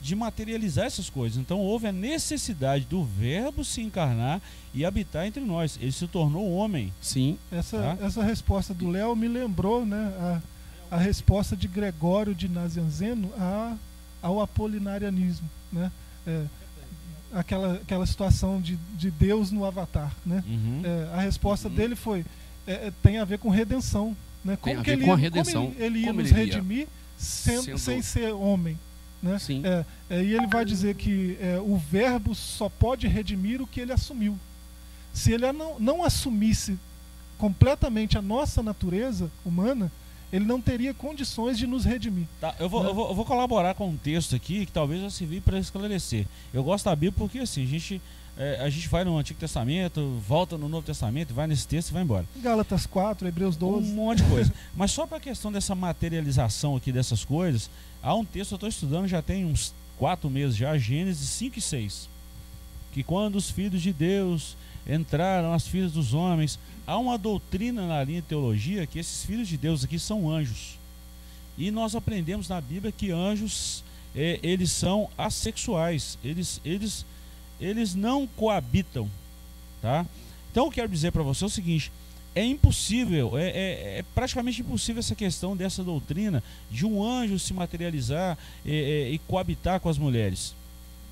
de materializar essas coisas. Então houve a necessidade do Verbo se encarnar e habitar entre nós. Ele se tornou homem. Sim. Essa resposta do Léo me lembrou, né, a resposta de Gregório de Nazianzeno ao apolinarianismo, né? Aquela situação de Deus no Avatar, né? Uhum. A resposta dele foi tem a ver com redenção, né? Como ele ia nos redimir sem ser homem, né? Sim. E ele vai dizer que o Verbo só pode redimir o que ele assumiu. Se ele não assumisse completamente a nossa natureza humana, ele não teria condições de nos redimir. Tá, eu vou colaborar com um texto aqui que talvez vai servir para esclarecer. Eu gosto da Bíblia porque assim, a gente vai no Antigo Testamento, volta no Novo Testamento, vai nesse texto e vai embora. Gálatas 4, Hebreus 12. Um monte de coisa. Mas só para a questão dessa materialização aqui dessas coisas, há um texto que eu estou estudando já tem uns 4 meses já, Gênesis 5 e 6. Que quando os filhos de Deus entraram as filhas dos homens, há uma doutrina na linha de teologia que esses filhos de Deus aqui são anjos. E nós aprendemos na Bíblia que anjos, eles são assexuais, eles não coabitam, tá? Então eu quero dizer para você o seguinte: é impossível, é praticamente impossível essa questão dessa doutrina de um anjo se materializar e coabitar com as mulheres.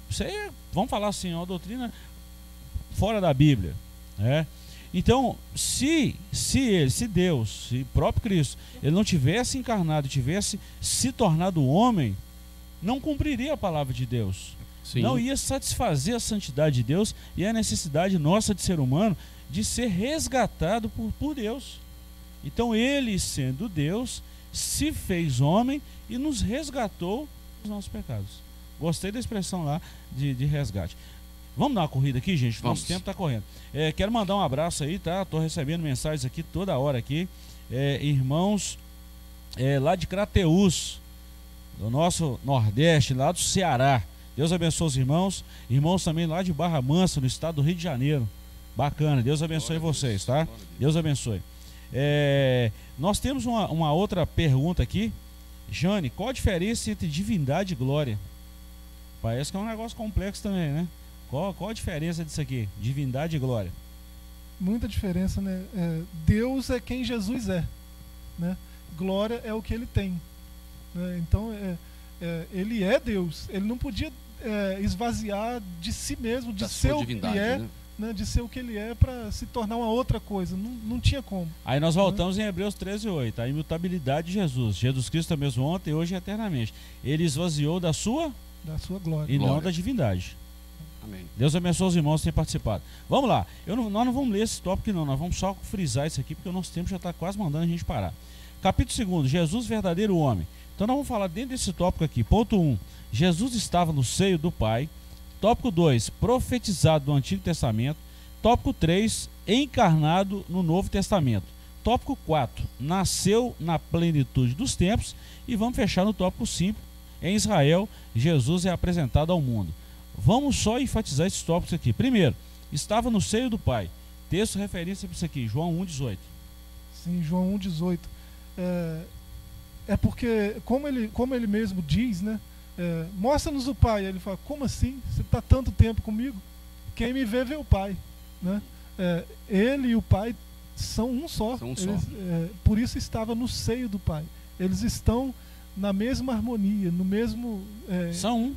Isso aí, vamos falar assim, é uma doutrina fora da Bíblia, né? Então, se Deus, se o próprio Cristo, ele não tivesse encarnado, tivesse se tornado homem, não cumpriria a palavra de Deus. Sim. Não ia satisfazer a santidade de Deus e a necessidade nossa de ser humano de ser resgatado por Deus. Então ele, sendo Deus, se fez homem e nos resgatou dos nossos pecados. Gostei da expressão lá de resgate. Vamos dar uma corrida aqui, gente? Nosso tempo está correndo. Quero mandar um abraço aí, tá? Estou recebendo mensagens aqui toda hora aqui. Irmãos lá de Crateús, do nosso Nordeste, lá do Ceará. Deus abençoe os irmãos. Irmãos também lá de Barra Mansa, no estado do Rio de Janeiro. Bacana, Deus abençoe vocês, tá? Deus abençoe. Nós temos uma outra pergunta aqui. Jane, qual a diferença entre divindade e glória? Parece que é um negócio complexo também, né? Qual a diferença disso aqui? Divindade e glória. Muita diferença, né? Deus é quem Jesus é, né? Glória é o que ele tem, né? Então, ele é Deus. Ele não podia esvaziar de si mesmo, de ser o que ele é, né? De ser o que ele é para se tornar uma outra coisa. Não tinha como. Aí nós voltamos em Hebreus 13:8, a imutabilidade de Jesus. Jesus Cristo é mesmo ontem, hoje e eternamente. Ele esvaziou da sua glória e não da divindade. Amém. Deus abençoe os irmãos que têm participado. Vamos lá, nós não vamos ler esse tópico não, nós vamos só frisar isso aqui, porque o nosso tempo já está quase mandando a gente parar. Capítulo 2, Jesus verdadeiro homem. Então nós vamos falar dentro desse tópico aqui. Ponto 1, Jesus estava no seio do Pai. Tópico 2, profetizado no Antigo Testamento. Tópico 3, encarnado no Novo Testamento. tópico 4, nasceu na plenitude dos tempos, e vamos fechar no tópico 5, em Israel, Jesus é apresentado ao mundo. Vamos só enfatizar esses tópicos aqui. Primeiro, estava no seio do Pai. Texto referência para isso aqui, João 1,18. Sim, João 1,18. Porque, como ele mesmo diz, né? Mostra-nos o Pai. Ele fala, como assim? Você está tanto tempo comigo? Quem me vê o Pai. Né? Ele e o Pai são um só. Por isso estava no seio do Pai. Eles estão na mesma harmonia, no mesmo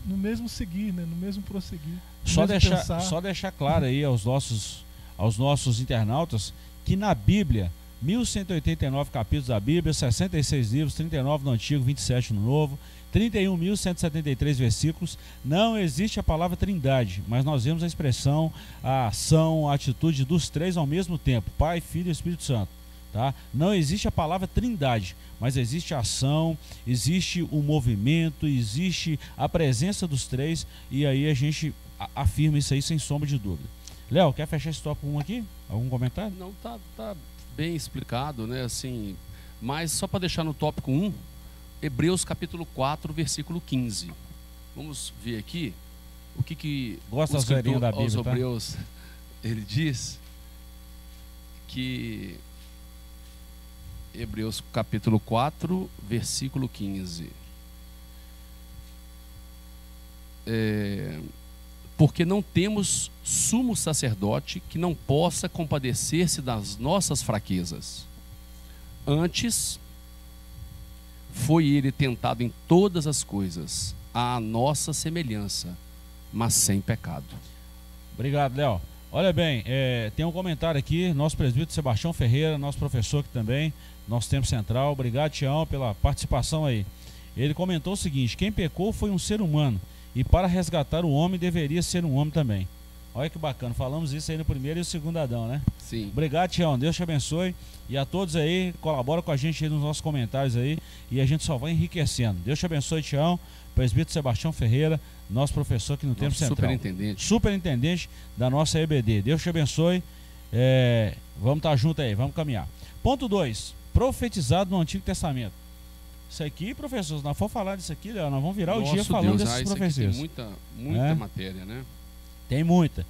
no mesmo seguir, né? No mesmo prosseguir. Só deixar claro aí aos nossos internautas que na Bíblia, 1189 capítulos da Bíblia, 66 livros, 39 no Antigo, 27 no Novo, 31.173 versículos, não existe a palavra trindade, mas nós vemos a expressão, a ação, a atitude dos três ao mesmo tempo, Pai, Filho e Espírito Santo. Tá? Não existe a palavra trindade, mas existe a ação, existe o movimento, existe a presença dos três, e aí a gente afirma isso aí sem sombra de dúvida. Léo, quer fechar esse tópico 1 aqui? Algum comentário? Não, tá bem explicado, né? Assim, mas só para deixar no tópico 1, Hebreus capítulo 4, versículo 15. Vamos ver aqui o que gosta o escritor da Bíblia, aos tá? Hebreus, ele diz que Hebreus capítulo 4, versículo 15. Porque não temos sumo sacerdote que não possa compadecer-se das nossas fraquezas. Antes, foi ele tentado em todas as coisas, à nossa semelhança, mas sem pecado. Obrigado, Léo. Olha bem, tem um comentário aqui, nosso presbítero Sebastião Ferreira, nosso professor aqui também, nosso Tempo Central. Obrigado, Tião, pela participação aí. Ele comentou o seguinte: quem pecou foi um ser humano, e para resgatar o homem deveria ser um homem também. Olha que bacana, falamos isso aí no primeiro e o segundo Adão, né? Sim. Obrigado, Tião, Deus te abençoe, e a todos aí, colabora com a gente aí nos nossos comentários aí, e a gente só vai enriquecendo. Deus te abençoe, Tião, presbítero Sebastião Ferreira, nosso professor aqui no Tempo Central. Superintendente da nossa EBD. Deus te abençoe, vamos estar juntos aí, vamos caminhar. Ponto 2, profetizado no Antigo Testamento. Isso aqui, professor, se nós for falar disso aqui, nós vamos virar o dia falando desses profecias. Tem muita matéria, né? Tem muita.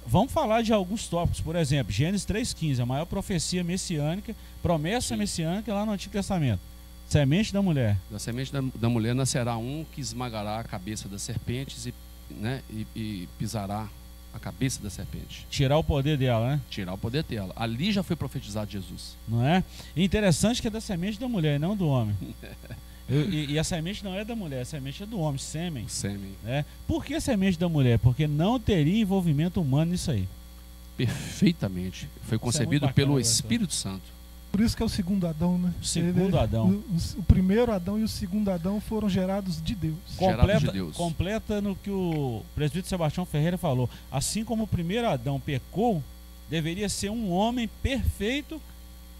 Vamos falar de alguns tópicos, por exemplo, Gênesis 3,15, a maior profecia messiânica, promessa messiânica lá no Antigo Testamento. Semente da mulher. Da semente da mulher nascerá um que esmagará a cabeça das serpentes e pisará a cabeça da serpente. Tirar o poder dela, né? Tirar o poder dela. Ali já foi profetizado Jesus. Não é? Interessante que é da semente da mulher, não do homem. E a semente não é da mulher, a semente é do homem, sêmen. Sêmen. Por que a semente da mulher? Porque não teria envolvimento humano nisso aí. Perfeitamente. Foi concebido pelo Espírito Santo. Por isso que é o segundo Adão, né? Adão. O primeiro Adão e o segundo Adão foram gerados de Deus. Completa no que o presbítero Sebastião Ferreira falou. Assim como o primeiro Adão pecou, deveria ser um homem perfeito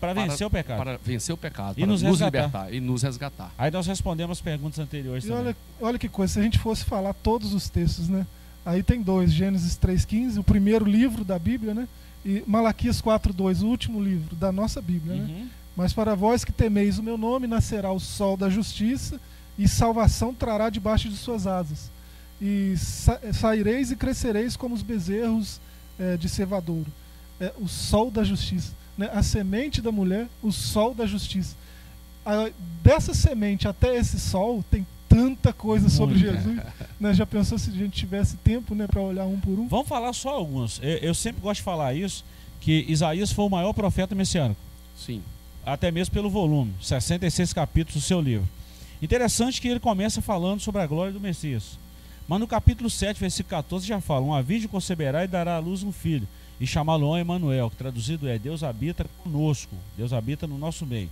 para vencer o pecado. Para vencer o pecado, e para nos libertar e nos resgatar. Aí nós respondemos as perguntas anteriores e também. Olha que coisa, se a gente fosse falar todos os textos, né? Aí tem dois, Gênesis 3,15, o primeiro livro da Bíblia, né? E Malaquias 4,2, o último livro da nossa Bíblia, né? Mas para vós que temeis o meu nome, nascerá o sol da justiça, e salvação trará debaixo de suas asas. E saireis e crescereis como os bezerros de cevadouro. O sol da justiça, né? A semente da mulher, o sol da justiça. Dessa semente até esse sol tem tanta coisa sobre Jesus, né? Já pensou se a gente tivesse tempo, né, para olhar um por um? Vamos falar só alguns. Eu sempre gosto de falar isso, que Isaías foi o maior profeta messiânico. Sim. Até mesmo pelo volume, 66 capítulos do seu livro. Interessante que ele começa falando sobre a glória do Messias. Mas no capítulo 7, versículo 14, já fala: uma virgem conceberá e dará à luz um filho, e chamá-lo-ão Emanuel, que traduzido é Deus habita conosco, Deus habita no nosso meio.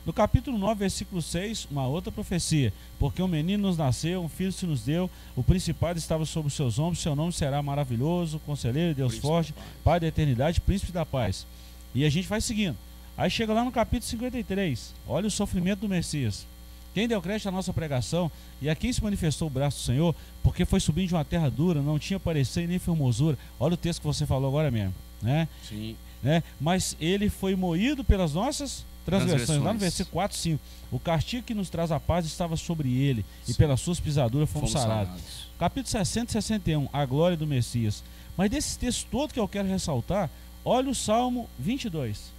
No capítulo 9, versículo 6, uma outra profecia: porque um menino nos nasceu, um filho se nos deu, o principado estava sobre os seus ombros, seu nome será maravilhoso, conselheiro, Deus príncipe forte, Pai da eternidade, príncipe da paz. E a gente vai seguindo. Aí chega lá no capítulo 53, olha o sofrimento do Messias. Quem deu crédito à nossa pregação, e a quem se manifestou o braço do Senhor, porque foi subindo de uma terra dura, não tinha parecer nem formosura. Olha o texto que você falou agora mesmo. né? Sim. Né? Mas ele foi moído pelas nossas transgressões. Lá no versículo 4, 5. O castigo que nos traz a paz estava sobre ele, Sim. e pelas suas pisaduras fomos sarados. sarados. Capítulo 60 e 61, a glória do Messias. Mas desse texto todo que eu quero ressaltar, olha o Salmo 22.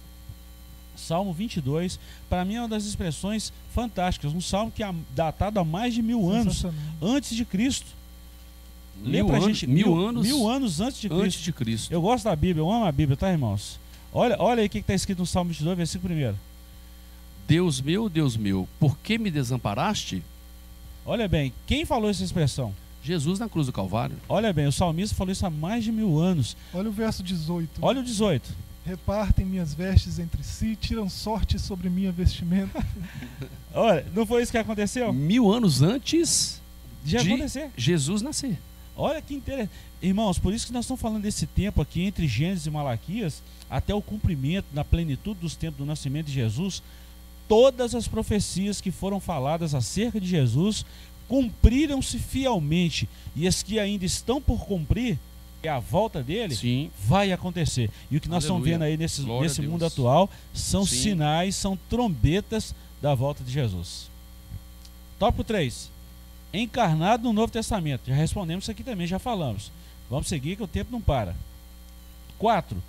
Salmo 22, para mim é uma das expressões fantásticas. Um salmo que é datado há mais de 1000 anos antes de Cristo. Lê pra gente, mil anos antes de Cristo. Antes de Cristo. Eu gosto da Bíblia, eu amo a Bíblia, tá, irmãos? Olha aí o que está escrito no Salmo 22, versículo 1. Deus meu, por que me desamparaste? Olha bem, quem falou essa expressão? Jesus na cruz do Calvário. Olha bem, o salmista falou isso há mais de 1000 anos. Olha o verso 18. Olha o 18. Repartem minhas vestes entre si, tiram sorte sobre minha vestimenta. Olha, não foi isso que aconteceu? 1000 anos antes de acontecer. Jesus nascer. Olha que interessante. Irmãos, por isso que nós estamos falando desse tempo aqui entre Gênesis e Malaquias, até o cumprimento, na plenitude dos tempos do nascimento de Jesus. Todas as profecias que foram faladas acerca de Jesus cumpriram-se fielmente, e as que ainda estão por cumprir, que é a volta dele, Sim. vai acontecer. E o que nós estamos vendo aí nesse mundo atual são Sim. sinais, são trombetas da volta de Jesus. Tópico 3. Encarnado no Novo Testamento. Já respondemos isso aqui também, já falamos. Vamos seguir que o tempo não para. 4.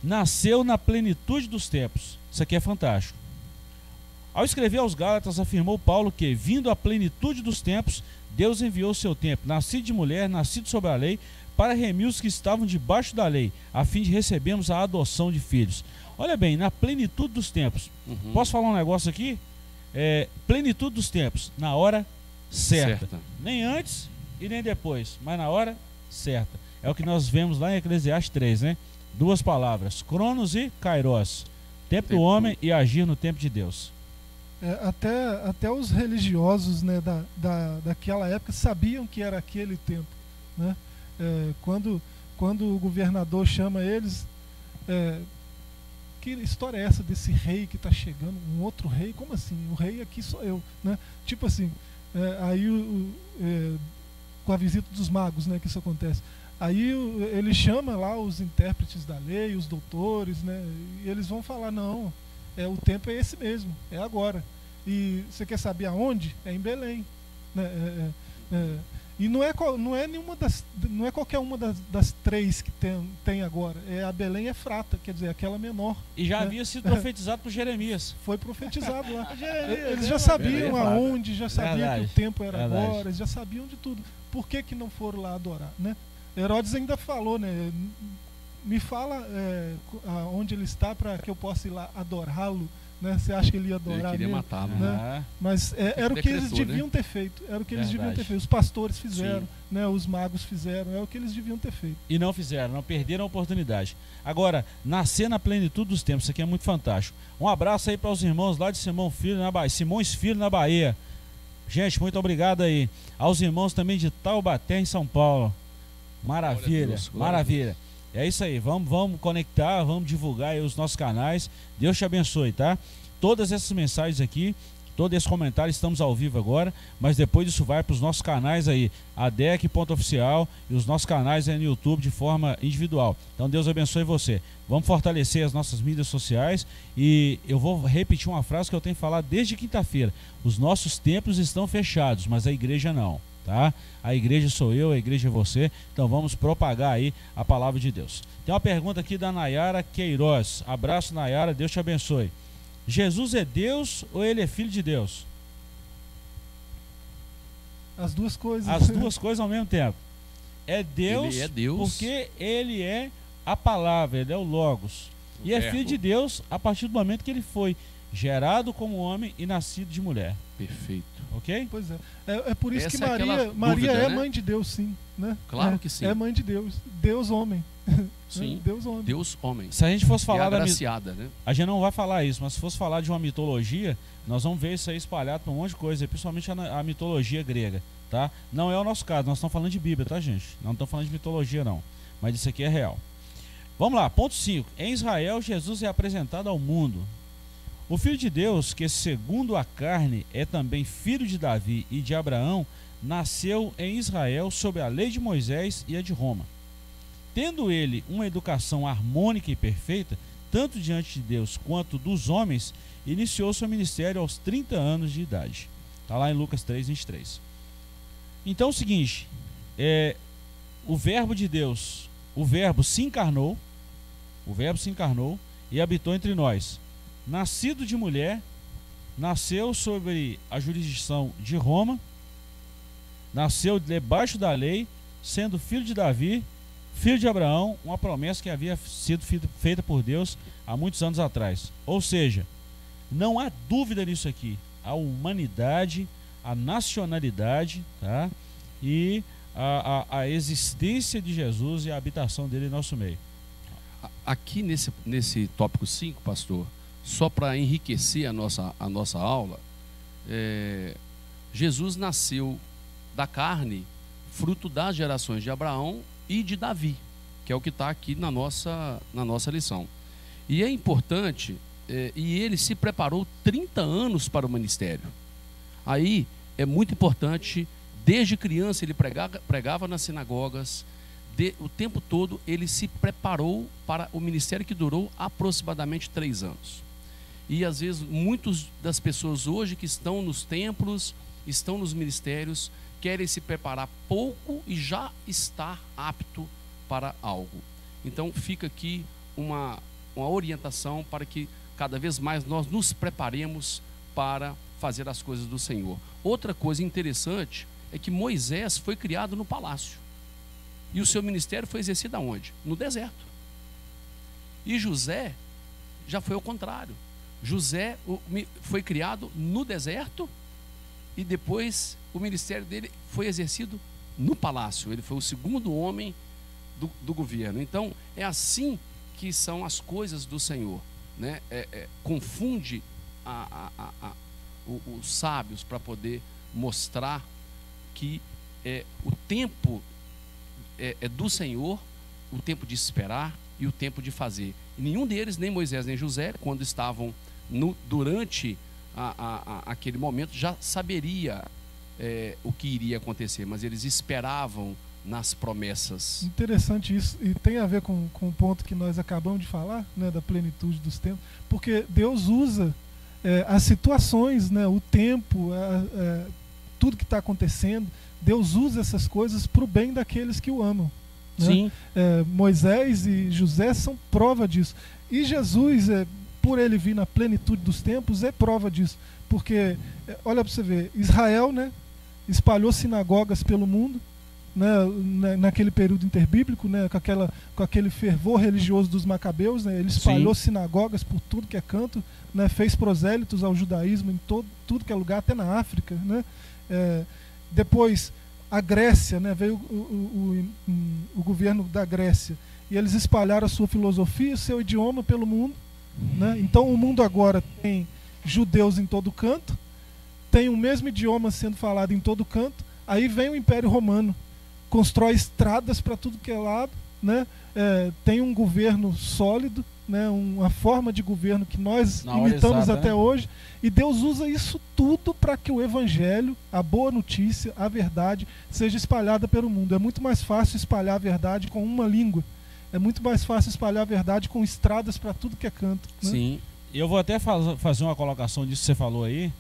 Nasceu na plenitude dos tempos. Isso aqui é fantástico. Ao escrever aos Gálatas, afirmou Paulo que, vindo à plenitude dos tempos, Deus enviou o seu tempo, nascido de mulher, nascido sob a lei, para remir os que estavam debaixo da lei, a fim de recebermos a adoção de filhos. Olha bem, na plenitude dos tempos. Posso falar um negócio aqui? Plenitude dos tempos, na hora certa. Nem antes e nem depois, mas na hora certa. É o que nós vemos lá em Eclesiastes 3, né? Duas palavras, Cronos e Kairos. Tempo do homem e agir no tempo de Deus. Até os religiosos, né, daquela época sabiam que era aquele tempo, né? Quando o governador chama eles, que história é essa desse rei que está chegando? Um outro rei? Como assim? O rei aqui sou eu, né? Tipo assim, aí com a visita dos magos, né, que isso acontece. Aí ele chama lá os intérpretes da lei, os doutores, né, e eles vão falar, não, o tempo é esse mesmo, é agora. E você quer saber aonde? É em Belém, né? E não é qualquer uma das três que tem agora. A Belém Efrata, quer dizer, aquela menor. E já havia sido profetizado por Jeremias. Foi profetizado lá. Eles já sabiam aonde, já sabiam que o tempo era agora, eles já sabiam de tudo. Por que não foram lá adorar, né? Herodes ainda falou, né? Me fala onde ele está para que eu possa ir lá adorá-lo. Né? Você acha que ele ia adorar? Ele queria matá-lo, né? Mas era o que eles deviam ter feito. Era o que eles deviam ter feito. Os pastores fizeram, né? Os magos fizeram. É o que eles deviam ter feito. E não fizeram, não perderam a oportunidade. Agora, nascer na plenitude dos tempos, isso aqui é muito fantástico. Um abraço aí para os irmãos lá de Simões Filho, na Bahia. Gente, muito obrigado aí. Aos irmãos também de Taubaté, em São Paulo. Maravilha, maravilha. É isso aí, vamos conectar, vamos divulgar aí os nossos canais. Deus te abençoe, tá? Todas essas mensagens aqui, todo esse comentário, estamos ao vivo agora, mas depois isso vai para os nossos canais aí, ADEC.oficial, e os nossos canais aí no YouTube de forma individual. Então Deus abençoe você. Vamos fortalecer as nossas mídias sociais, e eu vou repetir uma frase que eu tenho falado desde quinta-feira. Os nossos templos estão fechados, mas a igreja não. Tá? A igreja sou eu, a igreja é você. Então vamos propagar aí a palavra de Deus. Tem uma pergunta aqui da Nayara Queiroz. Abraço, Nayara, Deus te abençoe. Jesus é Deus ou ele é filho de Deus? As duas coisas. As duas coisas ao mesmo tempo. É Deus, ele é Deus porque ele é a palavra, ele é o Logos. E é filho de Deus a partir do momento que ele foi gerado como homem e nascido de mulher. Perfeito. Ok? Pois é. É por isso Essa que Maria dúvida, é né? mãe de Deus, sim. Né? Claro que sim. É mãe de Deus. Deus homem. Sim. Deus homem. Deus homem. Se a gente fosse falar agraciada, né? A gente não vai falar isso, mas se fosse falar de uma mitologia, nós vamos ver isso aí espalhado por um monte de coisa, principalmente a mitologia grega, tá? Não é o nosso caso, nós estamos falando de Bíblia, tá, gente? Não estamos falando de mitologia, não. Mas isso aqui é real. Vamos lá, ponto 5. Em Israel, Jesus é apresentado ao mundo. O Filho de Deus, que segundo a carne é também filho de Davi e de Abraão, nasceu em Israel sob a lei de Moisés e a de Roma. tendo ele uma educação harmônica e perfeita, tanto diante de Deus quanto dos homens, iniciou seu ministério aos 30 anos de idade. Está lá em Lucas 3, 23. Então é o seguinte, o verbo de Deus, o verbo se encarnou e habitou entre nós. Nascido de mulher, nasceu sob a jurisdição de Roma, nasceu debaixo da lei, sendo filho de Davi, filho de Abraão, uma promessa que havia sido feita por Deus há muitos anos atrás. Ou seja, não há dúvida nisso aqui. A humanidade, a nacionalidade, tá? E a existência de Jesus e a habitação dele em nosso meio. Aqui nesse tópico 5, pastor, só para enriquecer a nossa aula, Jesus nasceu da carne, fruto das gerações de Abraão e de Davi, que é o que está aqui na nossa lição. E é importante, e ele se preparou 30 anos para o ministério. Aí é muito importante, desde criança ele pregava nas sinagogas, o tempo todo ele se preparou para o ministério, que durou aproximadamente 3 anos. E às vezes muitas das pessoas hoje que estão nos templos, estão nos ministérios, querem se preparar pouco e já estar apto para algo. Então fica aqui uma orientação para que cada vez mais nós nos preparemos para fazer as coisas do Senhor. Outra coisa interessante é que Moisés foi criado no palácio e o seu ministério foi exercido aonde? No deserto. E José já foi ao contrário. José foi criado no deserto e depois o ministério dele foi exercido no palácio. Ele foi o segundo homem do governo. Então é assim que são as coisas do Senhor, né? Confunde os sábios para poder mostrar que o tempo é do Senhor, o tempo de esperar e o tempo de fazer. E nenhum deles, nem Moisés nem José, quando estavam durante aquele momento, já saberia o que iria acontecer, mas eles esperavam nas promessas. Interessante isso, e tem a ver com o ponto que nós acabamos de falar, né, da plenitude dos tempos, porque Deus usa as situações, né, o tempo, tudo que está acontecendo, Deus usa essas coisas para o bem daqueles que o amam. Né? Sim. Moisés e José são prova disso. E Jesus, por ele vir na plenitude dos tempos, é prova disso. Porque, olha para você ver, Israel, né, espalhou sinagogas pelo mundo, né, naquele período interbíblico, né, com aquele fervor religioso dos macabeus, né, ele espalhou sinagogas por tudo que é canto, né, fez prosélitos ao judaísmo em tudo que é lugar, até na África. Né, depois a Grécia, né, veio o governo da Grécia, e eles espalharam a sua filosofia, o seu idioma pelo mundo. Né, então o mundo agora tem judeus em todo canto, tem o mesmo idioma sendo falado em todo canto. Aí vem o Império Romano, constrói estradas para tudo que é lado, né? Tem um governo sólido, né? Uma forma de governo que nós imitamos exata, até hoje, e Deus usa isso tudo para que o Evangelho, a boa notícia, a verdade, seja espalhada pelo mundo. É muito mais fácil espalhar a verdade com uma língua, é muito mais fácil espalhar a verdade com estradas para tudo que é canto. Né? Sim, eu vou até fazer uma colocação disso que você falou aí.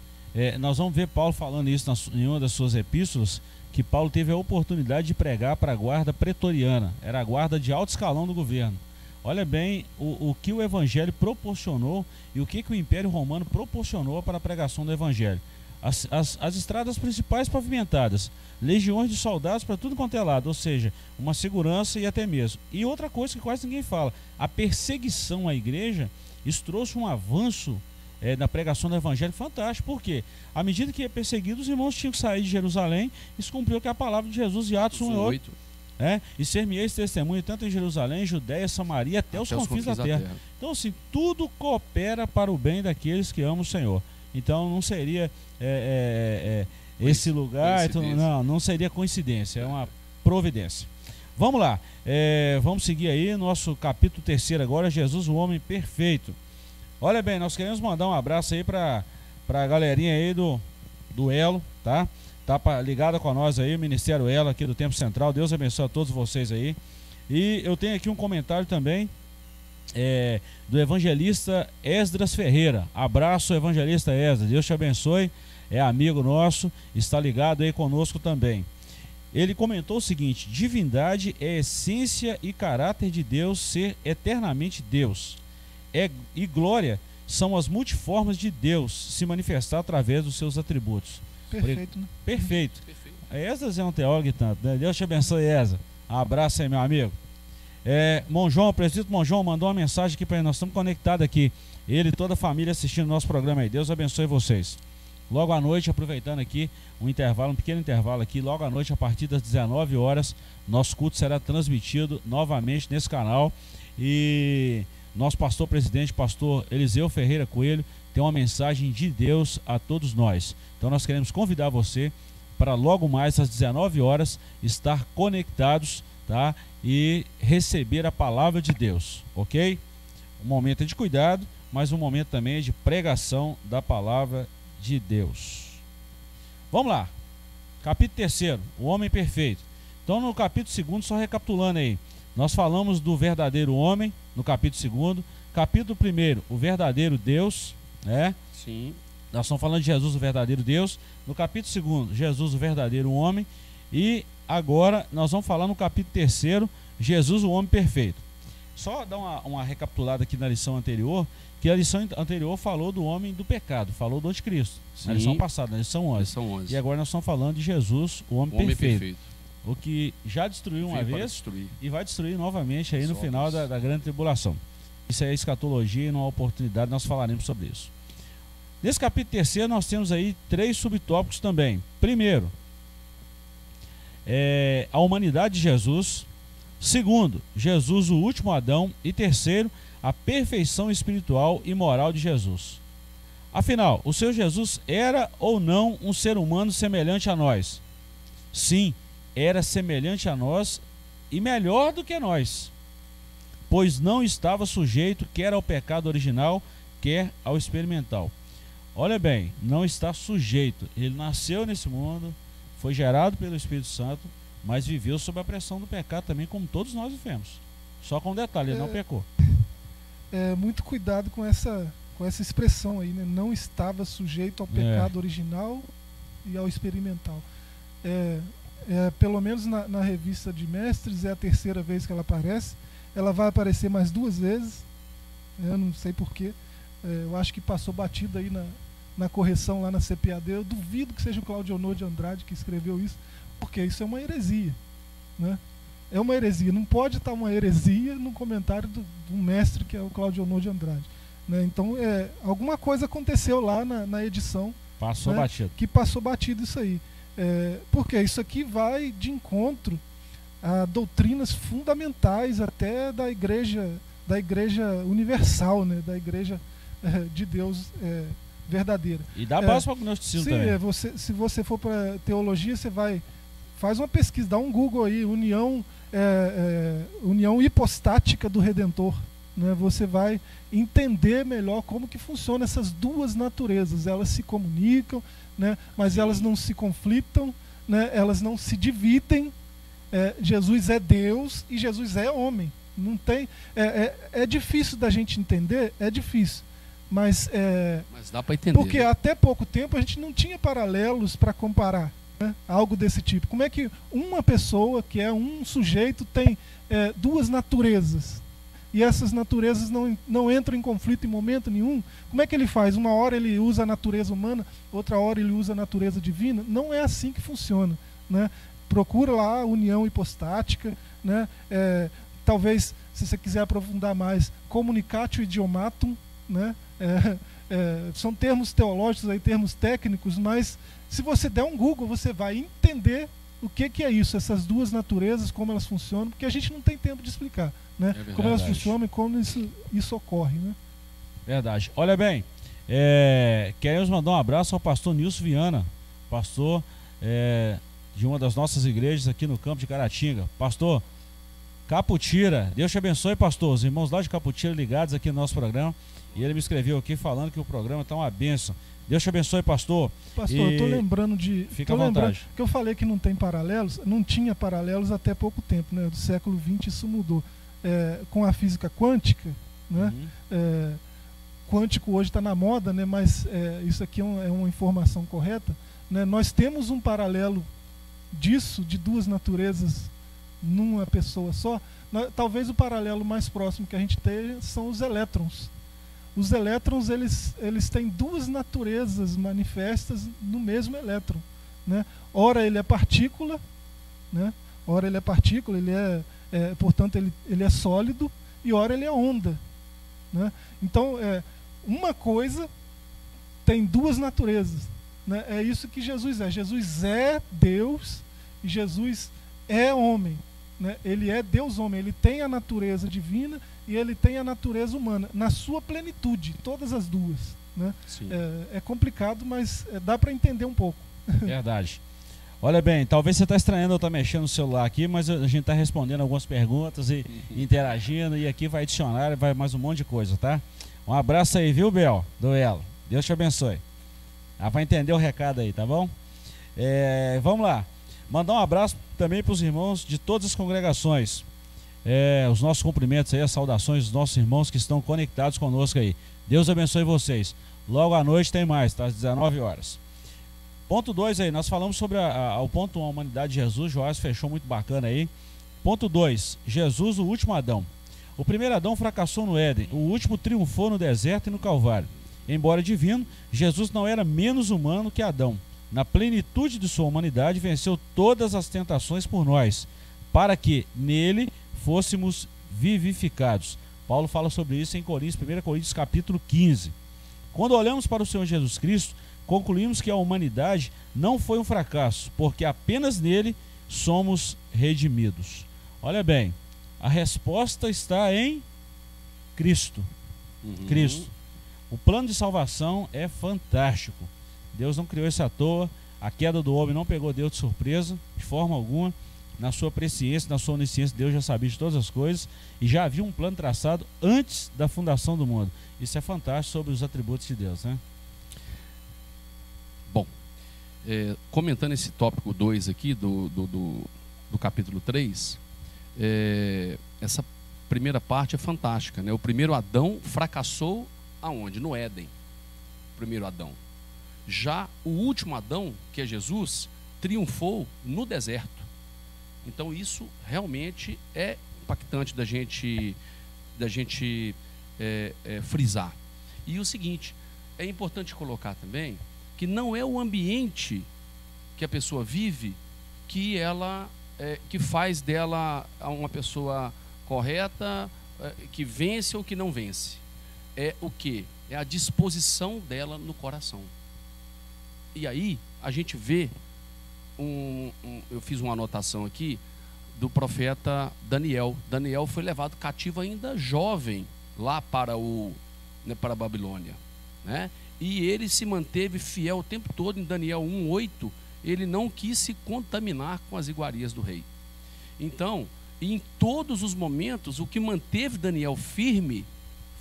Nós vamos ver Paulo falando isso em uma das suas epístolas, que Paulo teve a oportunidade de pregar para a guarda pretoriana, era a guarda de alto escalão do governo. Olha bem o que o Evangelho proporcionou e o que o Império Romano proporcionou para a pregação do Evangelho. As estradas principais pavimentadas, legiões de soldados para tudo quanto é lado, ou seja, uma segurança e até mesmo. E outra coisa que quase ninguém fala, a perseguição à igreja, isso trouxe um avanço na pregação do Evangelho fantástico. Por quê? À medida que ia perseguido, os irmãos tinham que sair de Jerusalém e se cumpriu que a palavra de Jesus em Atos 1:8. E ser-me-eis testemunho tanto em Jerusalém, Judéia, Samaria, até os confins da terra. Então, assim, tudo coopera para o bem daqueles que amam o Senhor. Então, não seria esse lugar, não seria coincidência, é uma providência. Vamos lá, vamos seguir aí, nosso capítulo 3 agora, Jesus, o homem perfeito. Olha bem, nós queremos mandar um abraço aí para a galerinha aí do Elo, tá? Tá ligada com nós aí, o Ministério Elo aqui do Tempo Central. Deus abençoe a todos vocês aí. E eu tenho aqui um comentário também do evangelista Esdras Ferreira. Abraço, evangelista Esdras, Deus te abençoe, é amigo nosso, está ligado aí conosco também. Ele comentou o seguinte: divindade é essência e caráter de Deus ser eternamente Deus. E glória são as multiformas de Deus se manifestar através dos seus atributos. Perfeito, né? Perfeito. Esdras é um teólogo e tanto, né? Deus te abençoe, Esdras. Abraço aí, meu amigo. Monjão, o presbítero Monjão mandou uma mensagem aqui para ele. Nós estamos conectados aqui, ele e toda a família assistindo o nosso programa aí. Deus abençoe vocês. Logo à noite, aproveitando aqui um pequeno intervalo aqui, logo à noite, a partir das 19 horas, nosso culto será transmitido novamente nesse canal. E nosso pastor presidente, pastor Eliseu Ferreira Coelho, tem uma mensagem de Deus a todos nós. Então nós queremos convidar você para logo mais às 19 horas estar conectados, tá? E receber a palavra de Deus, ok? Um momento de cuidado, mas um momento também de pregação da palavra de Deus. Vamos lá. Capítulo 3, o homem perfeito. Então no capítulo 2, só recapitulando aí, nós falamos do verdadeiro homem no capítulo 2, capítulo 1, o verdadeiro Deus, né? Sim. Nós estamos falando de Jesus, o verdadeiro Deus. No capítulo 2, Jesus, o verdadeiro homem. E agora nós vamos falar no capítulo 3, Jesus, o homem perfeito. Só dar uma recapitulada aqui na lição anterior, que a lição anterior falou do homem do pecado, falou do anticristo. Sim. Na lição passada, na lição 11. E agora nós estamos falando de Jesus, o homem perfeito. O que já destruiu uma vez e vai destruir novamente aí no final da grande tribulação. Isso é escatologia e numa oportunidade nós falaremos sobre isso. Nesse capítulo 3 nós temos aí 3 subtópicos também. Primeiro, a humanidade de Jesus. Segundo, Jesus, o último Adão. E terceiro, a perfeição espiritual e moral de Jesus. Afinal, o Senhor Jesus era ou não um ser humano semelhante a nós? Sim, era semelhante a nós e melhor do que nós, pois não estava sujeito quer ao pecado original, quer ao experimental. Olha bem, não está sujeito. Ele nasceu nesse mundo, foi gerado pelo Espírito Santo, mas viveu sob a pressão do pecado também, como todos nós vivemos. Só com um detalhe, ele não pecou. Muito cuidado com essa expressão aí, né? Não estava sujeito ao pecado original e ao experimental. Pelo menos na revista de Mestres, é a 3ª vez que ela aparece. Ela vai aparecer mais 2 vezes. Eu não sei porquê. Eu acho que passou batido aí na correção lá na CPAD. Eu duvido que seja o Claudionor de Andrade que escreveu isso, porque isso é uma heresia, né? É uma heresia. Não pode estar uma heresia no comentário do mestre que é o Claudionor de Andrade, né? Então, alguma coisa aconteceu lá na edição. Passou, né? Batido. Que passou batido isso aí. Porque isso aqui vai de encontro a doutrinas fundamentais até da igreja universal, né? Da igreja de Deus verdadeira. E dá base para o gnosticismo também. Se você for para teologia, você faz uma pesquisa, dá um Google aí, união hipostática do Redentor, né? Você vai entender melhor como que funcionam essas duas naturezas. Elas se comunicam, né? Mas elas não se conflitam, né? Elas não se dividem. Jesus é Deus e Jesus é homem. Não tem, é difícil da gente entender, é difícil. Mas dá para entender. Porque até pouco tempo a gente não tinha paralelos para comparar, né? Algo desse tipo. Como é que uma pessoa, que é um sujeito, tem 2 naturezas? E essas naturezas não entram em conflito em momento nenhum? Como é que ele faz? Uma hora ele usa a natureza humana, outra hora ele usa a natureza divina? Não é assim que funciona, né? Procura lá a união hipostática, né? Talvez, se você quiser aprofundar mais, communicatio idiomatum, né? São termos teológicos, aí, termos técnicos, mas se você der um Google, você vai entender o que é isso, essas duas naturezas, como elas funcionam, porque a gente não tem tempo de explicar, né? Como elas funcionam e como isso ocorre, né? Verdade. Olha bem, queremos mandar um abraço ao pastor Nilson Viana, pastor de uma das nossas igrejas aqui no campo de Caratinga. Pastor, Caputira, Deus te abençoe, pastor. Os irmãos lá de Caputira ligados aqui no nosso programa. E ele me escreveu aqui falando que o programa está uma bênção. Deus te abençoe, pastor. Pastor, eu tô lembrando de... Fica à vontade. Que eu falei que não tem paralelos, não tinha paralelos até pouco tempo, né? Do século XX isso mudou. Com a física quântica, né? Quântico hoje está na moda, né? Mas isso aqui é uma informação correta, né? Nós temos um paralelo disso, de duas naturezas numa pessoa só. Talvez o paralelo mais próximo que a gente tem são os elétrons. Os elétrons, eles têm duas naturezas manifestas no mesmo elétron, né? Ora ele é partícula, né? Ora ele é partícula, portanto ele é sólido, e ora ele é onda, né? Então, uma coisa tem duas naturezas, né? É isso que Jesus é. Jesus é Deus e Jesus é homem, né? Ele é Deus homem, ele tem a natureza divina e ele tem a natureza humana, na sua plenitude, todas as duas, né? É complicado, mas dá para entender um pouco. Verdade. Olha bem, talvez você está estranhando eu estar mexendo no celular aqui, mas a gente está respondendo algumas perguntas e interagindo, e aqui vai dicionário, vai mais um monte de coisa, tá? Um abraço aí, viu, Bel, do Elo. Deus te abençoe. Vai entender o recado aí, tá bom? Vamos lá. Mandar um abraço também para os irmãos de todas as congregações. Os nossos cumprimentos aí, as saudações dos nossos irmãos que estão conectados conosco aí. Deus abençoe vocês. Logo à noite tem mais, tá? Às 19 horas. Ponto 2 aí, nós falamos sobre o ponto 1, a humanidade de Jesus. Joás fechou muito bacana aí. Ponto 2, Jesus, o último Adão. O primeiro Adão fracassou no Éden, o último triunfou no deserto e no Calvário. Embora divino, Jesus não era menos humano que Adão. Na plenitude de sua humanidade, venceu todas as tentações por nós, para que nele fôssemos vivificados. Paulo fala sobre isso em 1 Coríntios capítulo 15. Quando olhamos para o Senhor Jesus Cristo, concluímos que a humanidade não foi um fracasso, porque apenas nele somos redimidos. Olha bem, a resposta está em Cristo. Cristo. O plano de salvação é fantástico. Deus não criou isso à toa. A queda do homem não pegou Deus de surpresa, de forma alguma. Na sua presciência, na sua onisciência, Deus já sabia de todas as coisas e já havia um plano traçado antes da fundação do mundo. Isso é fantástico sobre os atributos de Deus, né? Bom, comentando esse tópico 2 aqui do capítulo 3, essa primeira parte é fantástica, né? O primeiro Adão fracassou aonde? No Éden. O primeiro Adão. Já o último Adão, que é Jesus, triunfou no deserto. Então isso realmente é impactante da gente frisar. E o seguinte, é importante colocar também que não é o ambiente que a pessoa vive que que faz dela uma pessoa correta, que vence ou que não vence. É o quê? É a disposição dela no coração. E aí a gente vê eu fiz uma anotação aqui do profeta Daniel. Daniel foi levado cativo ainda jovem lá para a Babilônia, né? E ele se manteve fiel o tempo todo. Em Daniel 1:8, ele não quis se contaminar com as iguarias do rei. Então, em todos os momentos, o que manteve Daniel firme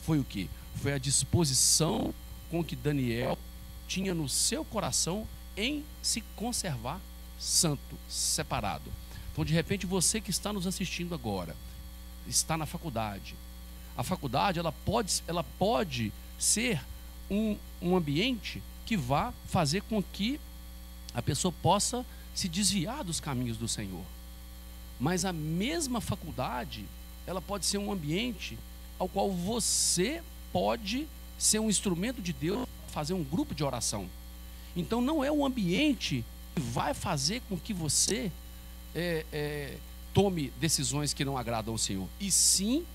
foi o quê? Foi a disposição com que Daniel tinha no seu coração em se conservar santo, separado. Então, de repente, você que está nos assistindo agora, está na faculdade. A faculdade, ela pode ser um ambiente que vá fazer com que a pessoa possa se desviar dos caminhos do Senhor. Mas a mesma faculdade, ela pode ser um ambiente ao qual você pode ser um instrumento de Deus, fazer um grupo de oração. Então, não é um ambiente que vai fazer com que você tome decisões que não agradam ao Senhor, e sim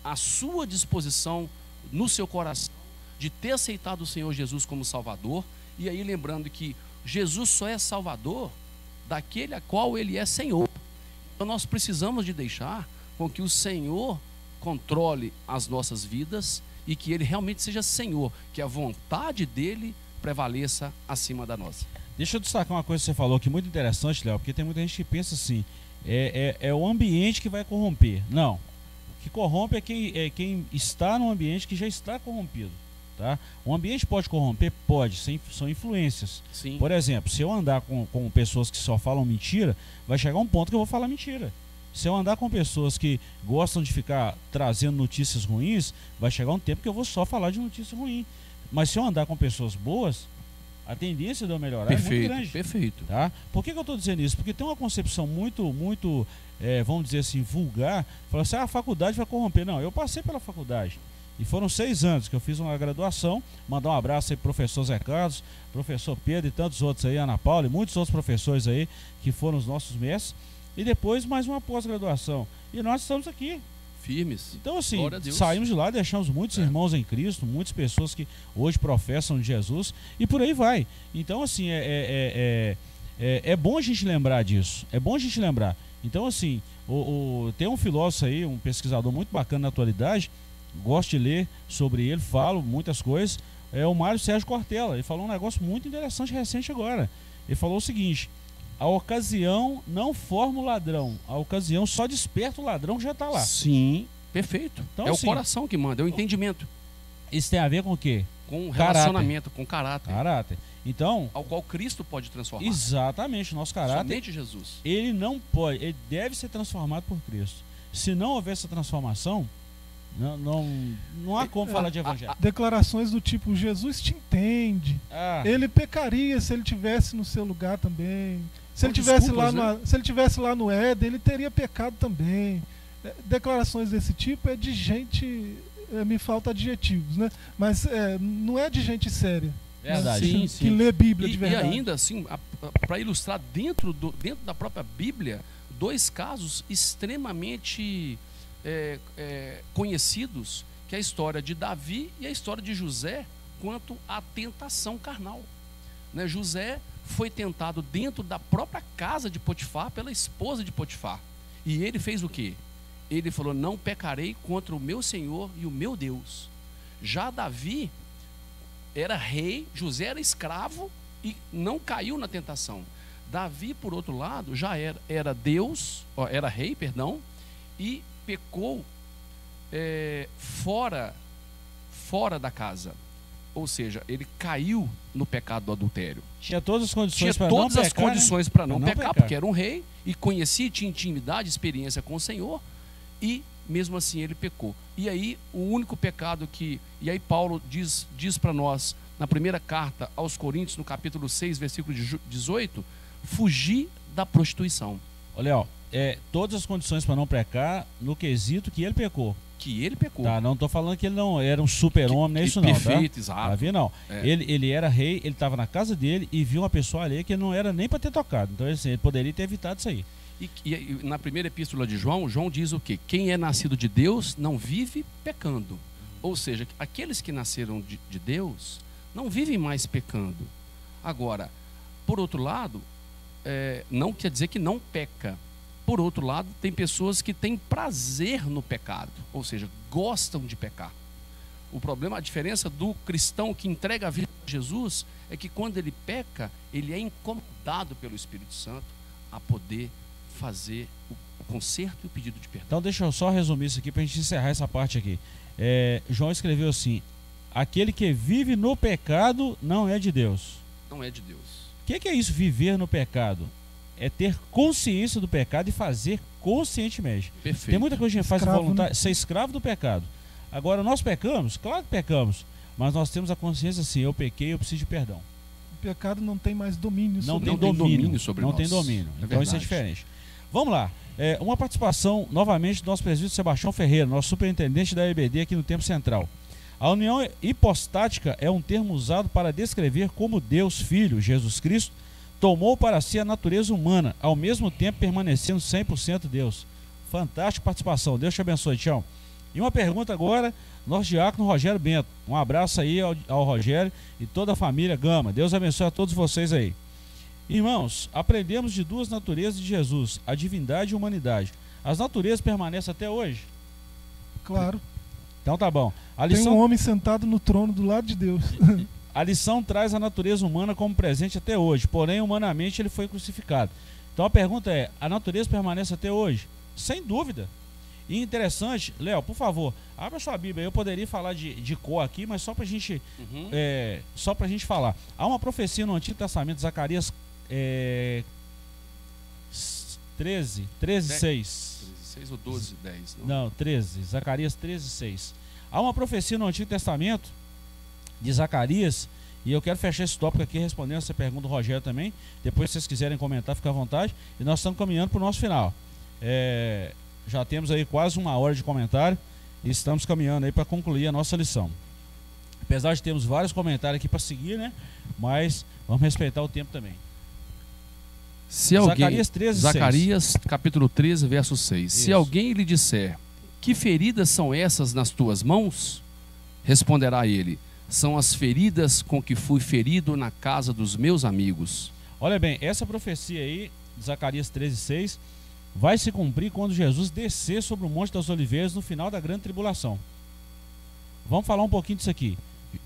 a sua disposição no seu coração de ter aceitado o Senhor Jesus como Salvador. E aí lembrando que Jesus só é Salvador daquele a qual Ele é Senhor. Então nós precisamos de deixar com que o Senhor controle as nossas vidas e que Ele realmente seja Senhor, que a vontade dEle prevaleça acima da nossa. Deixa eu destacar uma coisa que você falou que é muito interessante, Léo, porque tem muita gente que pensa assim, é o ambiente que vai corromper. Não. O que corrompe é quem está num ambiente que já está corrompido. Tá? O ambiente pode corromper? Pode, são influências. Sim. Por exemplo, se eu andar com pessoas que só falam mentira, vai chegar um ponto que eu vou falar mentira. Se eu andar com pessoas que gostam de ficar trazendo notícias ruins, vai chegar um tempo que eu vou só falar de notícia ruim. Mas se eu andar com pessoas boas, a tendência de eu melhorar é muito grande. Perfeito. Tá? Por que eu estou dizendo isso? Porque tem uma concepção muito, vamos dizer assim, vulgar. Fala assim, a faculdade vai corromper. Não, eu passei pela faculdade. E foram 6 anos que eu fiz uma graduação. Mandar um abraço aí pro professor Zé Carlos, professor Pedro e tantos outros aí, Ana Paula e muitos outros professores aí que foram os nossos mestres. E depois mais uma pós-graduação. E nós estamos aqui. Firmes. Então assim, saímos de lá, deixamos muitos irmãos em Cristo, muitas pessoas que hoje professam de Jesus e por aí vai. Então assim, é bom a gente lembrar disso. É bom a gente lembrar. Então assim, tem um filósofo aí, um pesquisador muito bacana na atualidade, gosto de ler sobre ele, falo muitas coisas, é o Mário Sérgio Cortella. Ele falou um negócio muito interessante recente agora. Ele falou o seguinte: a ocasião não forma o ladrão, a ocasião só desperta o ladrão que já está lá. Sim, perfeito. Então, é assim, o coração que manda, é o entendimento. Isso tem a ver com o quê? Com relacionamento, com caráter. Então, ao qual Cristo pode transformar. Exatamente, o nosso caráter. Somente Jesus. Ele não pode, ele deve ser transformado por Cristo. Se não houver essa transformação, não há como falar de evangelho. Declarações do tipo, Jesus te entende. Ele pecaria se ele tivesse no seu lugar também. Se ele tivesse lá no Éden, ele teria pecado também. Declarações desse tipo é de gente, me falta adjetivos, né? Mas não é de gente séria. Verdade. Sim. Que lê Bíblia de verdade. E ainda assim, para ilustrar dentro da própria Bíblia, 2 casos extremamente conhecidos, que é a história de Davi e a história de José quanto à tentação carnal. Né? José foi tentado dentro da própria casa de Potifar pela esposa de Potifar. E ele fez o quê? Ele falou, não pecarei contra o meu Senhor e o meu Deus. Já Davi era rei, José era escravo e não caiu na tentação. Davi, por outro lado, já era rei, e pecou fora da casa. Ou seja, ele caiu no pecado do adultério. Tinha todas as condições para não pecar, porque era um rei e conhecia, tinha intimidade, experiência com o Senhor, e mesmo assim ele pecou. E aí o único pecado e aí Paulo diz para nós na primeira carta aos Coríntios, no capítulo 6, versículo 18, fugir da prostituição. Olha, todas as condições para não pecar no quesito que ele pecou. Tá, não estou falando que ele não era um super-homem, não é isso não. Perfeito, exato. Davi não. Ele era rei, ele estava na casa dele e viu uma pessoa ali que ele não era nem para ter tocado. Então assim, ele poderia ter evitado isso aí. E na primeira epístola de João diz o quê? Quem é nascido de Deus não vive pecando. Ou seja, aqueles que nasceram de Deus não vivem mais pecando. Agora, por outro lado, não quer dizer que não peca. Por outro lado, tem pessoas que têm prazer no pecado, ou seja, gostam de pecar. O problema, a diferença do cristão que entrega a vida a Jesus é que quando ele peca, ele é incomodado pelo Espírito Santo a poder fazer o conserto e o pedido de perdão. Então deixa eu só resumir isso aqui para a gente encerrar essa parte aqui. João escreveu assim: aquele que vive no pecado não é de Deus. Não é de Deus. O que é isso, viver no pecado? É ter consciência do pecado e fazer conscientemente. Perfeito. Tem muita coisa que a gente faz voluntário, né? Ser escravo do pecado. Agora, nós pecamos? Claro que pecamos. Mas nós temos a consciência assim, eu pequei, eu preciso de perdão. O pecado não tem mais domínio sobre nós. Não tem domínio sobre nós. Não tem domínio. Então isso é diferente. Vamos lá. Uma participação, novamente, do nosso presbítero Sebastião Ferreira, nosso superintendente da EBD aqui no Tempo Central. A união hipostática é um termo usado para descrever como Deus, Filho, Jesus Cristo, tomou para si a natureza humana, ao mesmo tempo permanecendo 100% Deus. Fantástica participação. Deus te abençoe, Tião. E uma pergunta agora, nosso diácono Rogério Bento. Um abraço aí ao Rogério e toda a família Gama. Deus abençoe a todos vocês aí. Irmãos, aprendemos de 2 naturezas de Jesus, a divindade e a humanidade. As naturezas permanecem até hoje? Claro. Então tá bom. Tem um homem sentado no trono do lado de Deus. A lição traz a natureza humana como presente até hoje, porém humanamente ele foi crucificado. Então a pergunta é, a natureza permanece até hoje? Sem dúvida. E interessante, Léo, por favor, abra sua Bíblia. Eu poderia falar de cor aqui, mas só para gente, a gente falar. Há uma profecia no Antigo Testamento, Zacarias 13, 6. 6 ou 12, 10. Não, 13. Zacarias 13, 6. Há uma profecia no Antigo Testamento de Zacarias, e eu quero fechar esse tópico aqui respondendo essa pergunta do Rogério também. Depois, se vocês quiserem comentar, fica à vontade. E nós estamos caminhando para o nosso final. Já temos aí quase 1 hora de comentário e estamos caminhando aí para concluir a nossa lição. Apesar de termos vários comentários aqui para seguir, né? Mas vamos respeitar o tempo também. Se alguém, Zacarias 13, Zacarias capítulo 13, verso 6. Isso. Se alguém lhe disser, que feridas são essas nas tuas mãos? Responderá ele, são as feridas com que fui ferido na casa dos meus amigos. Olha bem, essa profecia aí, de Zacarias 13, 6, vai se cumprir quando Jesus descer sobre o Monte das Oliveiras no final da grande tribulação. Vamos falar um pouquinho disso aqui.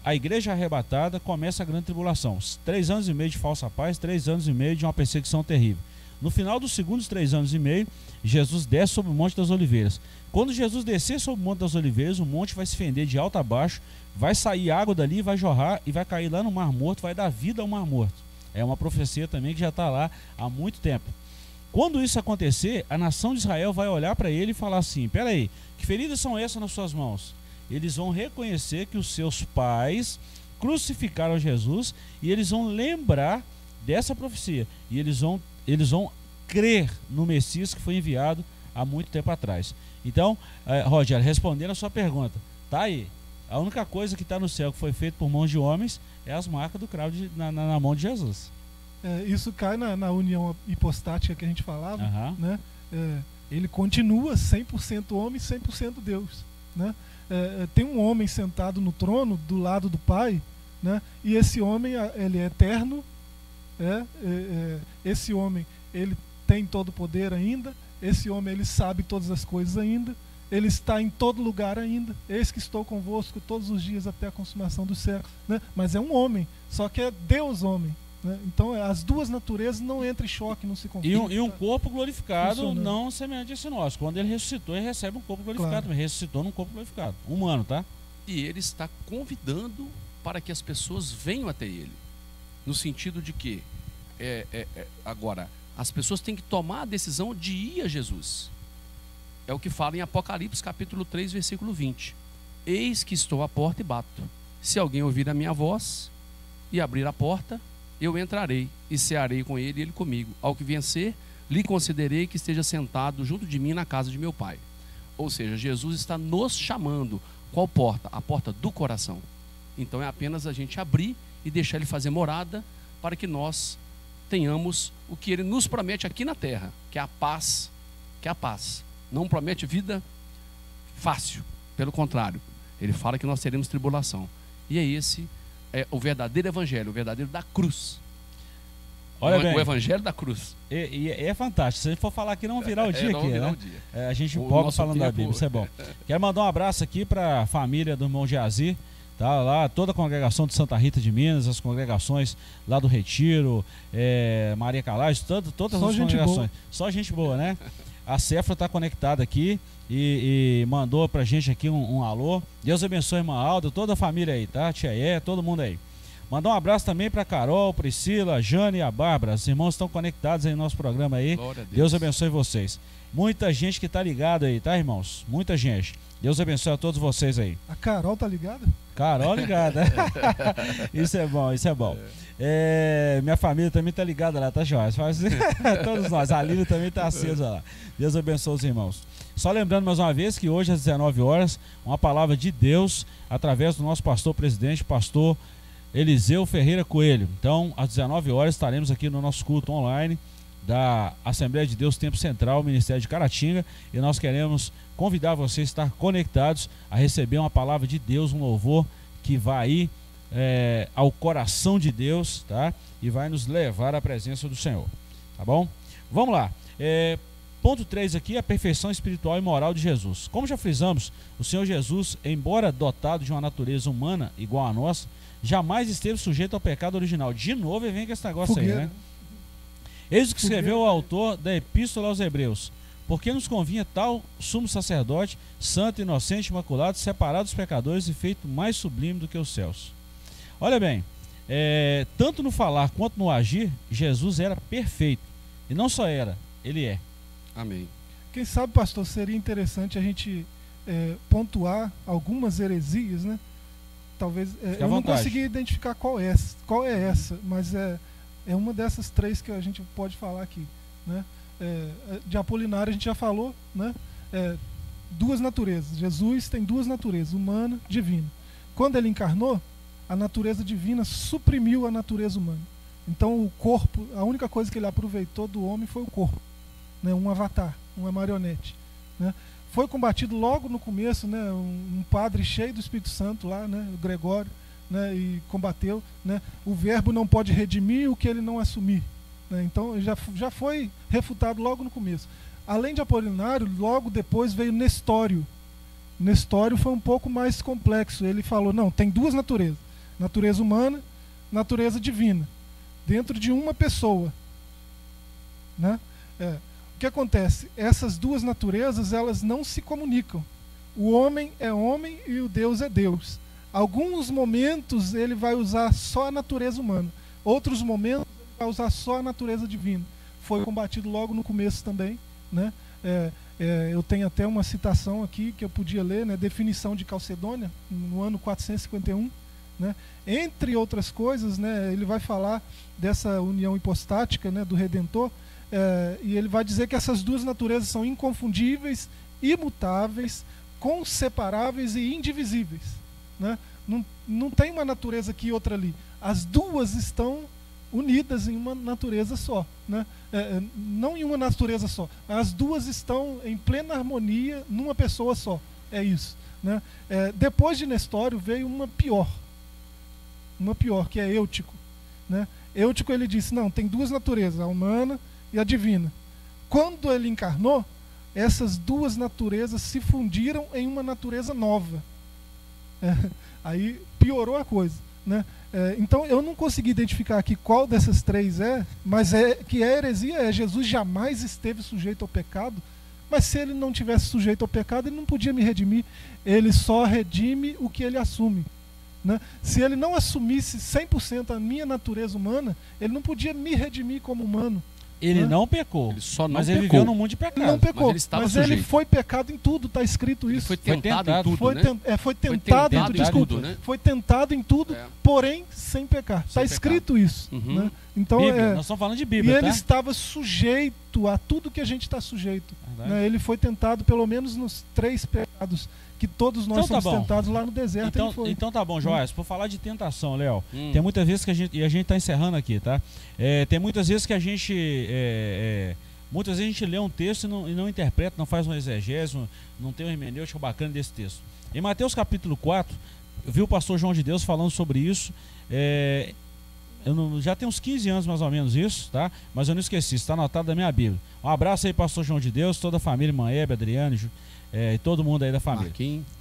A igreja arrebatada começa a grande tribulação. 3 anos e meio de falsa paz, 3 anos e meio de uma perseguição terrível. No final dos segundos 3 anos e meio, Jesus desce sobre o Monte das Oliveiras. Quando Jesus descer sobre o Monte das Oliveiras, o monte vai se fender de alto a baixo, vai sair água dali, vai jorrar e vai cair lá no Mar Morto, vai dar vida ao Mar Morto. É uma profecia também que já está lá há muito tempo. Quando isso acontecer, a nação de Israel vai olhar para ele e falar assim, peraí, que feridas são essas nas suas mãos? Eles vão reconhecer que os seus pais crucificaram Jesus e eles vão lembrar dessa profecia. E eles vão crer no Messias que foi enviado há muito tempo atrás. Então, Rogério, respondendo a sua pergunta, tá aí. A única coisa que está no céu que foi feita por mãos de homens é as marcas do cravo na mão de Jesus. Isso cai na união hipostática que a gente falava, Uhum. né? Ele continua 100% homem, 100% Deus, né? Tem um homem sentado no trono do lado do Pai, né? E esse homem ele é eterno, esse homem ele tem todo o poder ainda, esse homem ele sabe todas as coisas ainda, ele está em todo lugar ainda. Eis que estou convosco todos os dias até a consumação do século, né? Mas é um homem, só que é Deus homem. Então as duas naturezas não entram em choque, não se confundem. E um corpo glorificado não semelhante a esse nosso. Quando ele ressuscitou, ele recebe um corpo glorificado, mas ressuscitou num corpo glorificado, humano, tá? E ele está convidando para que as pessoas venham até ele. No sentido de que, agora, as pessoas têm que tomar a decisão de ir a Jesus. É o que fala em Apocalipse capítulo 3, versículo 20. Eis que estou à porta e bato. Se alguém ouvir a minha voz e abrir a porta, eu entrarei e cearei com ele e ele comigo. Ao que vencer, lhe concederei que esteja sentado junto de mim na casa de meu Pai. Ou seja, Jesus está nos chamando. Qual porta? A porta do coração. Então é apenas a gente abrir e deixar ele fazer morada para que nós tenhamos o que ele nos promete aqui na terra, que é a paz. Que é a paz. Não promete vida fácil. Pelo contrário, ele fala que nós teremos tribulação. E esse é o verdadeiro evangelho, o verdadeiro da cruz. Olha bem, o evangelho da cruz. E é fantástico. Se a gente for falar aqui, não virar o dia não aqui, virar né? o dia. A gente empolga falando da Bíblia, isso é bom. Quero mandar um abraço aqui para a família do irmão Geazi, tá? Lá, toda a congregação de Santa Rita de Minas, as congregações lá do Retiro, Maria Calais, todas as congregações. Só gente boa, né? A Cefra está conectada aqui e mandou pra gente aqui um alô. Deus abençoe a irmã Alda, toda a família aí, tá? Tia todo mundo aí. Mandar um abraço também para Carol, Priscila, Jane e a Bárbara. Os irmãos estão conectados aí no nosso programa aí. Glória a Deus. Deus abençoe vocês. Muita gente que tá ligada aí, tá, irmãos? Muita gente. Deus abençoe a todos vocês aí. A Carol tá ligada? Carol ligada. Isso é bom, isso é bom. Minha família também tá ligada lá, tá, Jorge? Todos nós. A Lívia também tá acesa lá. Deus abençoe os irmãos. Só lembrando mais uma vez que hoje às 19 horas, uma palavra de Deus através do nosso pastor presidente, pastor Eliseu Ferreira Coelho. Então, às 19 horas estaremos aqui no nosso culto online da Assembleia de Deus Tempo Central, Ministério de Caratinga, e nós queremos convidar vocês a estar conectados a receber uma palavra de Deus, um louvor que vai aí ao coração de Deus, tá? E vai nos levar à presença do Senhor, tá bom? Vamos lá. Ponto 3 aqui, a perfeição espiritual e moral de Jesus. Como já frisamos, o Senhor Jesus, embora dotado de uma natureza humana igual à nossa, jamais esteve sujeito ao pecado original. De novo, ele vem com esse negócio Fogueira. aí, né? Eis o que escreveu o Fogueira. autor da Epístola aos Hebreus. Porque nos convinha tal sumo sacerdote, santo, inocente, imaculado, separado dos pecadores e feito mais sublime do que os céus. Olha bem, tanto no falar quanto no agir, Jesus era perfeito. E não só era, ele é. Amém. Quem sabe, pastor, seria interessante a gente pontuar algumas heresias, né? Talvez Fique à eu não vontade. consegui identificar qual é essa, mas é uma dessas três que a gente pode falar aqui, né? De Apolinário a gente já falou, né? Duas naturezas. Jesus tem duas naturezas, humana e divina. Quando ele encarnou, a natureza divina suprimiu a natureza humana. Então o corpo, a única coisa que ele aproveitou do homem foi o corpo, né? Um avatar, uma marionete, né? Foi combatido logo no começo, né? Um padre cheio do Espírito Santo lá, né? O Gregório, né? E combateu, né? O verbo não pode redimir o que ele não assumir, né? Então já foi refutado logo no começo. Além de Apolinário, logo depois veio Nestório. Nestório foi um pouco mais complexo. Ele falou, não, tem duas naturezas. Natureza humana, natureza divina. Dentro de uma pessoa, né? O que acontece? Essas duas naturezas, elas não se comunicam. O homem é homem e o Deus é Deus. Alguns momentos ele vai usar só a natureza humana. Outros momentos ele vai usar só a natureza divina. Foi combatido logo no começo também, né? Eu tenho até uma citação aqui que eu podia ler, né? Definição de Calcedônia, no ano 451. Né? Entre outras coisas, né, ele vai falar dessa união hipostática, né, do Redentor, e ele vai dizer que essas duas naturezas são inconfundíveis, imutáveis, conseparáveis e indivisíveis, né? Não tem uma natureza aqui e outra ali. As duas estão unidas em uma natureza só, né? Não em uma natureza só. As duas estão em plena harmonia numa pessoa só. É isso, né? Depois de Nestório veio uma pior, que é Eutico, né? Eutico, ele disse, não, tem duas naturezas, a humana e a divina. Quando ele encarnou, essas duas naturezas se fundiram em uma natureza nova. Aí piorou a coisa, né? Então eu não consegui identificar aqui qual dessas três mas que a heresia Jesus jamais esteve sujeito ao pecado. Mas se ele não tivesse sujeito ao pecado, ele não podia me redimir. Ele só redime o que ele assume, né? Se ele não assumisse 100% a minha natureza humana, ele não podia me redimir como humano. Ele né? não pecou, Ele só não mas ele pecou. viveu num mundo de pecado. Não pecou, mas ele estava mas sujeito. ele foi pecado em tudo, está escrito Ele isso. foi tentado em tudo, Foi né? tentado em tentado tudo, em desculpa. tudo, né? Foi tentado em tudo, porém sem pecar. Está Sem escrito isso. Uhum. Né? Então, Bíblia, nós estamos falando de e Bíblia, ele tá? estava sujeito a tudo que a gente está sujeito. Verdade. Né? Ele foi tentado pelo menos nos 3 pecados que todos nós Então tá somos bom. tentados lá no deserto. Ele foi. Então tá bom, Joás. Por falar de tentação, Léo, Hum. tem muitas vezes que a gente está encerrando aqui, tá? Tem muitas vezes que a gente muitas vezes a gente lê um texto e não interpreta, não faz um exegese, não tem um hermenêutico bacana desse texto. Em Mateus capítulo 4, eu vi o pastor João de Deus falando sobre isso. Já tem uns 15 anos mais ou menos isso, tá? Mas eu não esqueci, está anotado na minha Bíblia. Um abraço aí, pastor João de Deus, toda a família, irmã Hebe, Adriane, e todo mundo aí da família.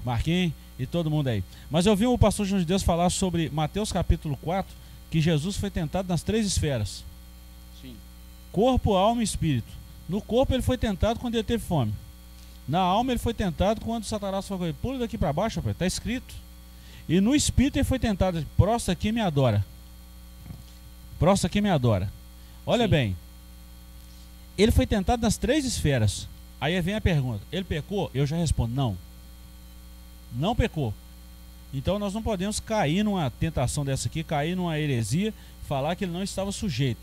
Marquinhos e todo mundo aí. Mas eu vi o pastor João de Deus falar sobre Mateus capítulo 4, que Jesus foi tentado nas 3 esferas. Sim. Corpo, alma e espírito. No corpo ele foi tentado quando ele teve fome. Na alma ele foi tentado quando Satanás falou: pula daqui para baixo, está escrito. E no espírito ele foi tentado: prostra aqui e me adora. Prostra aqui e me adora. Olha Sim. bem, ele foi tentado nas 3 esferas. Aí vem a pergunta: ele pecou? Eu já respondo: não. Não pecou. Então nós não podemos cair numa tentação dessa aqui, cair numa heresia, falar que ele não estava sujeito.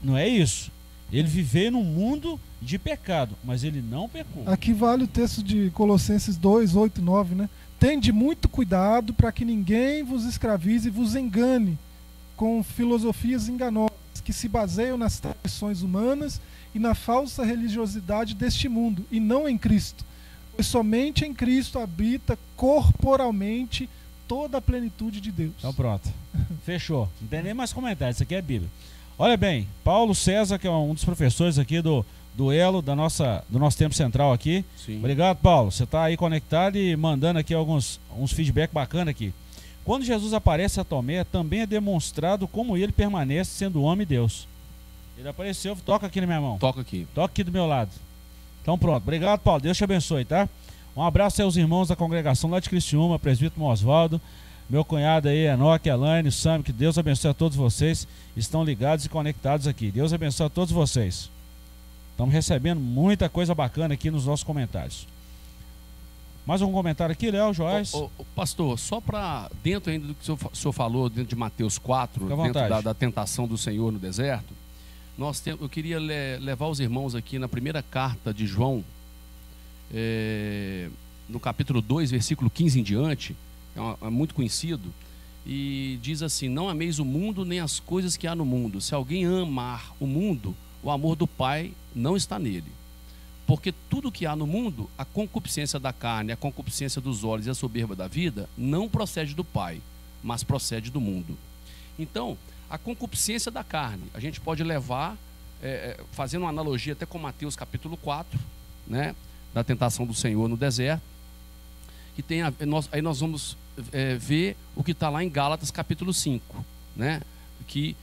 Não é isso. Ele viveu num mundo de pecado, mas ele não pecou. Aqui vale o texto de Colossenses 2, 8 e 9, né? Tende muito cuidado para que ninguém vos escravize e vos engane com filosofias enganosas que se baseiam nas tradições humanas e na falsa religiosidade deste mundo, e não em Cristo. Pois somente em Cristo habita corporalmente toda a plenitude de Deus. Então pronto. Fechou. Não tem nem mais comentários, isso aqui é Bíblia. Olha bem, Paulo César, que é um dos professores aqui do Elo, do nosso tempo central aqui. Sim. Obrigado, Paulo. Você está aí conectado e mandando aqui uns feedback bacana aqui. Quando Jesus aparece a Tomé, também é demonstrado como ele permanece sendo homem e Deus. Ele apareceu, toca aqui na minha mão. Toca aqui. Toca aqui do meu lado. Então pronto, obrigado, Paulo, Deus te abençoe, tá? Um abraço aí aos irmãos da congregação lá de Criciúma, presbítero Oswaldo, meu cunhado aí, Enoque, Elaine, Sam, que Deus abençoe a todos vocês, estão ligados e conectados aqui. Deus abençoe a todos vocês. Estamos recebendo muita coisa bacana aqui nos nossos comentários. Mais um comentário aqui, Léo, Joás? Pastor, só para dentro ainda do que o senhor falou, dentro de Mateus 4, Fica à dentro vontade. da tentação do Senhor no deserto, eu queria levar os irmãos aqui na primeira carta de João, no capítulo 2, versículo 15 em diante, é muito conhecido, e diz assim: não ameis o mundo nem as coisas que há no mundo. Se alguém amar o mundo, o amor do Pai não está nele. Porque tudo que há no mundo, a concupiscência da carne, a concupiscência dos olhos e a soberba da vida, não procede do Pai, mas procede do mundo. Então, a concupiscência da carne, a gente pode levar, fazendo uma analogia até com Mateus capítulo 4, né, da tentação do Senhor no deserto, que tem aí nós vamos ver o que está lá em Gálatas capítulo 5, né, que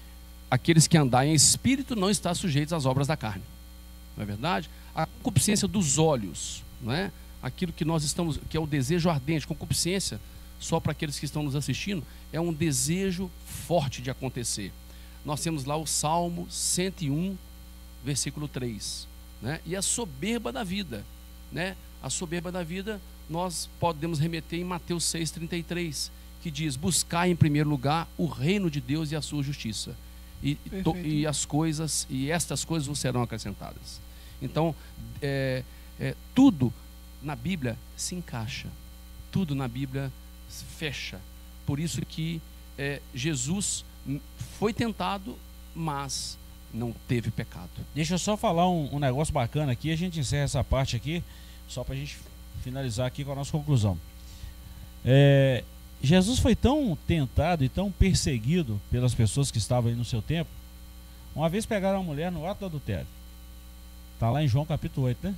aqueles que andarem em espírito não estão sujeitos às obras da carne. Não é verdade? A concupiscência dos olhos, não é? Aquilo que nós estamos, que é o desejo ardente. Concupiscência, só para aqueles que estão nos assistindo, é um desejo forte de acontecer. Nós temos lá o Salmo 101, versículo 3, né? E a soberba da vida, né? A soberba da vida nós podemos remeter em Mateus 6,33, que diz: buscar em primeiro lugar o reino de Deus e a sua justiça. E as coisas, e estas coisas vos serão acrescentadas. Então, tudo na Bíblia se encaixa, tudo na Bíblia fecha. Por isso que Jesus foi tentado, mas não teve pecado. Deixa eu só falar um negócio bacana aqui, a gente encerra essa parte aqui, só para a gente finalizar aqui com a nossa conclusão. Jesus foi tão tentado e tão perseguido pelas pessoas que estavam aí no seu tempo. Uma vez pegaram uma mulher no ato do adultério. Está lá em João capítulo 8, né?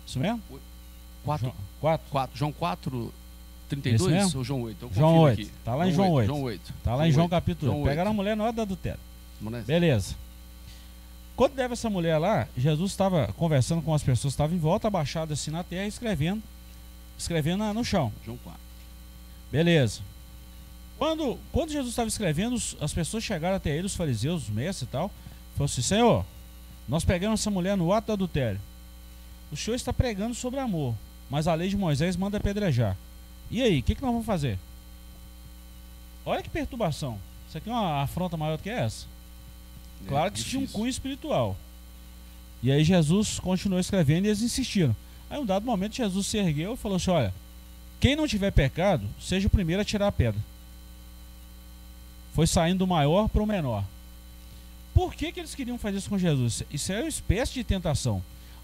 Isso mesmo? 4. João 4, 32 ou João 8? João 8. Está lá em João 8. Está lá em João capítulo 8. Pegaram a mulher no ato do adultério. Beleza. Quando deve essa mulher lá, Jesus estava conversando com as pessoas que estavam em volta, abaixado assim na terra, escrevendo no chão. João 4. Beleza. Quando Jesus estava escrevendo, as pessoas chegaram até ele, os fariseus, os mestres e tal, falaram assim: Senhor, nós pegamos essa mulher no ato do adultério. O Senhor está pregando sobre amor, mas a lei de Moisés manda apedrejar. E aí, o que nós vamos fazer? Olha que perturbação. Isso aqui é uma afronta maior do que essa. Claro que tinha um cunho espiritual. E aí Jesus continuou escrevendo e eles insistiram. Aí um dado momento Jesus se ergueu e falou assim: olha, quem não tiver pecado, seja o primeiro a tirar a pedra. Foi saindo do maior para o menor. Por que eles queriam fazer isso com Jesus? Isso é uma espécie de tentação.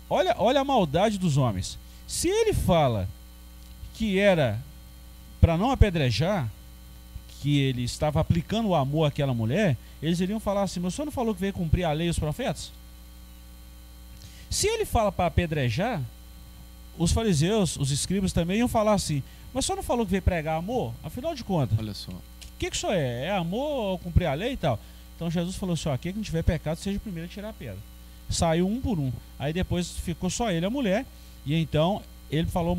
Olha a maldade dos homens. Se ele fala que era para não apedrejar, que ele estava aplicando o amor àquela mulher, eles iriam falar assim: mas o senhor não falou que veio cumprir a lei e os profetas? Se ele fala para apedrejar, os fariseus, os escribas também iam falar assim: mas o senhor não falou que veio pregar amor? Afinal de contas, olha só, o que isso é? É amor ou cumprir a lei e tal? Então Jesus falou assim: aquele que não tiver pecado seja o primeiro a tirar a pedra. Saiu um por um. Aí depois ficou só ele e a mulher. E então ele falou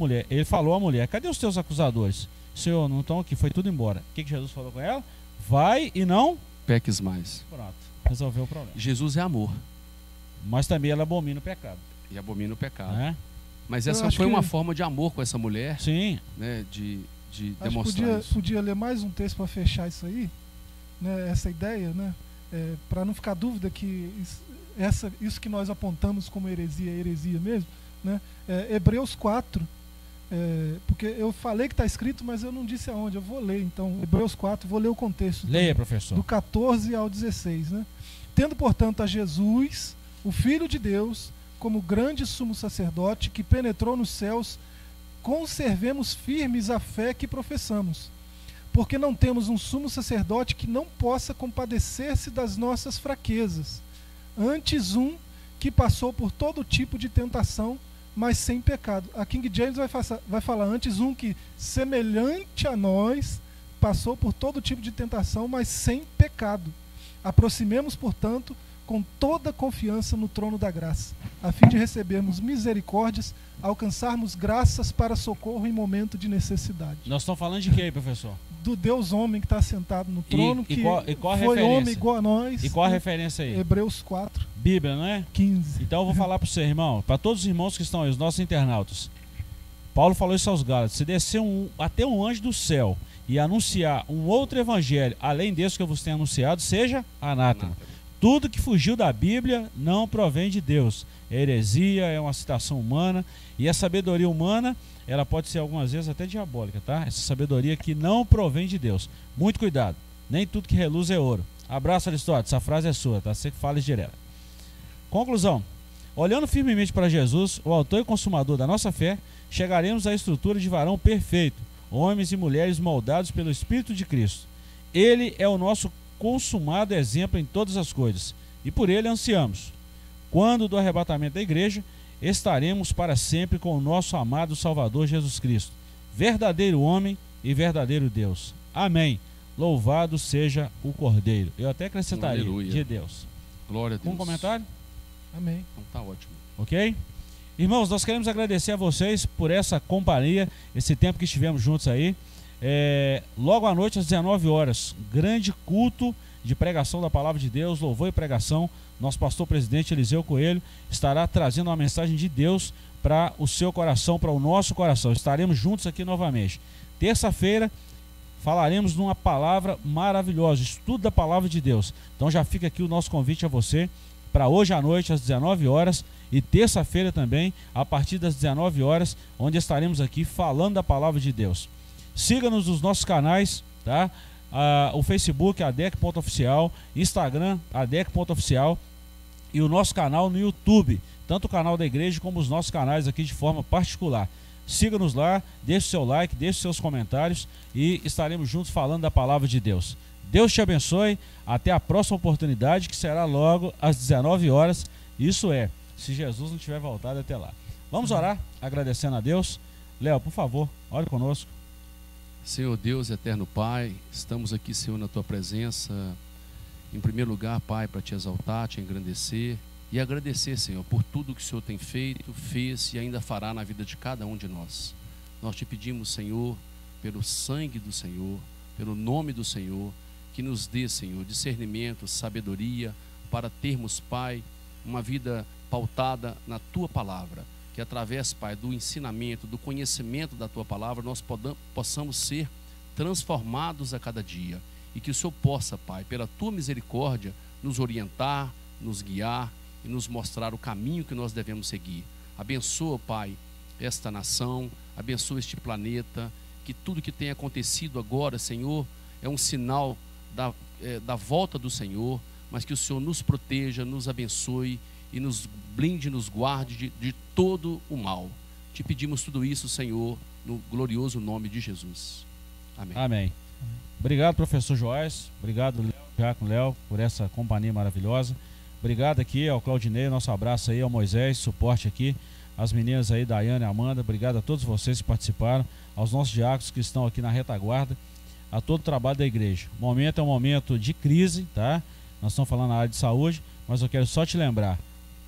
à mulher: cadê os teus acusadores? Senhor, não estão aqui, foi tudo embora. O que Jesus falou com ela? Vai e não peques mais. Pronto, resolveu o problema. Jesus é amor, mas também ela abomina o pecado. E abomina o pecado. É? Mas essa foi uma forma de amor com essa mulher. Sim. Né, de demonstrar isso. Podia ler mais um texto para fechar isso aí, né, essa ideia, né, para não ficar dúvida que isso que nós apontamos como heresia é heresia mesmo, né? Hebreus 4, porque eu falei que está escrito, mas eu não disse aonde, eu vou ler. Então, Hebreus 4, vou ler o contexto. Leia, professor. Do 14 ao 16, né? Tendo, portanto, a Jesus, o Filho de Deus, como grande sumo sacerdote que penetrou nos céus, conservemos firmes a fé que professamos, porque não temos um sumo sacerdote que não possa compadecer-se das nossas fraquezas, antes um que passou por todo tipo de tentação, mas sem pecado. A King James vai falar: antes um que, semelhante a nós, passou por todo tipo de tentação, mas sem pecado. Aproximemos, portanto, com toda confiança no trono da graça, a fim de recebermos misericórdias, alcançarmos graças para socorro em momento de necessidade. Nós estamos falando de quê aí, professor? Do Deus homem que está sentado no trono, E qual foi homem igual a nós. E qual a referência aí? Hebreus 4, Bíblia, não é? 15. Então eu vou falar para você, irmão, para todos os irmãos que estão aí, os nossos internautas. Paulo falou isso aos Gálatas: se descer até um anjo do céu e anunciar um outro evangelho, além desse que eu vos tenho anunciado, seja anátema. Tudo que fugiu da Bíblia não provém de Deus. É heresia, é uma citação humana. E a sabedoria humana, ela pode ser algumas vezes até diabólica, tá? Essa sabedoria que não provém de Deus. Muito cuidado. Nem tudo que reluz é ouro. Abraço, Aristóteles. Essa frase é sua, tá? Você que fala direto. Conclusão. Olhando firmemente para Jesus, o autor e consumador da nossa fé, chegaremos à estrutura de varão perfeito, homens e mulheres moldados pelo Espírito de Cristo. Ele é o nosso consumado exemplo em todas as coisas, e por ele ansiamos. Quando do arrebatamento da igreja, estaremos para sempre com o nosso amado Salvador Jesus Cristo, verdadeiro homem e verdadeiro Deus. Amém. Louvado seja o Cordeiro. Eu até acrescentaria, Aleluia. De Deus. Glória a Deus. Um comentário? Amém. Então tá ótimo. Ok? Irmãos, nós queremos agradecer a vocês por essa companhia, esse tempo que estivemos juntos aí. Logo à noite, às 19 horas, grande culto de pregação da Palavra de Deus, louvor e pregação. Nosso pastor presidente Eliseu Coelho estará trazendo uma mensagem de Deus para o seu coração, para o nosso coração. Estaremos juntos aqui novamente. Terça-feira falaremos numa palavra maravilhosa, estudo da Palavra de Deus. Então já fica aqui o nosso convite a você para hoje à noite, às 19 horas, e terça-feira também, a partir das 19 horas, onde estaremos aqui falando da Palavra de Deus. Siga-nos nos nossos canais, tá? O Facebook, adec.oficial, Instagram, adec.oficial, e o nosso canal no YouTube, tanto o canal da igreja como os nossos canais aqui de forma particular. Siga-nos lá, deixe seu like, deixe seus comentários e estaremos juntos falando da Palavra de Deus. Deus te abençoe, até a próxima oportunidade, que será logo às 19 horas, isso é, se Jesus não tiver voltado até lá. Vamos orar, agradecendo a Deus. Léo, por favor, ore conosco. Senhor Deus, eterno Pai, estamos aqui, Senhor, na Tua presença, em primeiro lugar, Pai, para Te exaltar, Te engrandecer e agradecer, Senhor, por tudo que o Senhor tem feito, fez e ainda fará na vida de cada um de nós. Nós Te pedimos, Senhor, pelo sangue do Senhor, pelo nome do Senhor, que nos dê, Senhor, discernimento, sabedoria, para termos, Pai, uma vida pautada na Tua Palavra, que através, Pai, do ensinamento, do conhecimento da Tua Palavra, nós possamos ser transformados a cada dia, e que o Senhor possa, Pai, pela Tua misericórdia, nos orientar, nos guiar e nos mostrar o caminho que nós devemos seguir. Abençoa, Pai, esta nação, abençoa este planeta, que tudo que tem acontecido agora, Senhor, é um sinal da volta do Senhor, mas que o Senhor nos proteja, nos abençoe e nos blinde, nos guarde de todo o mal. Te pedimos tudo isso, Senhor, no glorioso nome de Jesus. Amém. Amém. Obrigado, professor Joás. Obrigado, Diácono Léo, por essa companhia maravilhosa. Obrigado aqui ao Claudinei, nosso abraço aí ao Moisés, suporte aqui, as meninas aí, Daiane e Amanda. Obrigado a todos vocês que participaram, aos nossos diáconos que estão aqui na retaguarda, a todo o trabalho da igreja. O momento é um momento de crise, tá? Nós estamos falando na área de saúde, mas eu quero só te lembrar,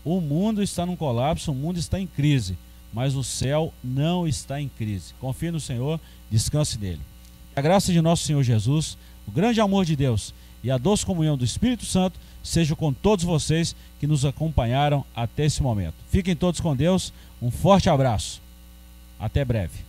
o mundo está num colapso, o mundo está em crise, mas o céu não está em crise. Confie no Senhor, descanse nele. A graça de nosso Senhor Jesus, o grande amor de Deus e a doce comunhão do Espírito Santo seja com todos vocês que nos acompanharam até esse momento. Fiquem todos com Deus, um forte abraço. Até breve.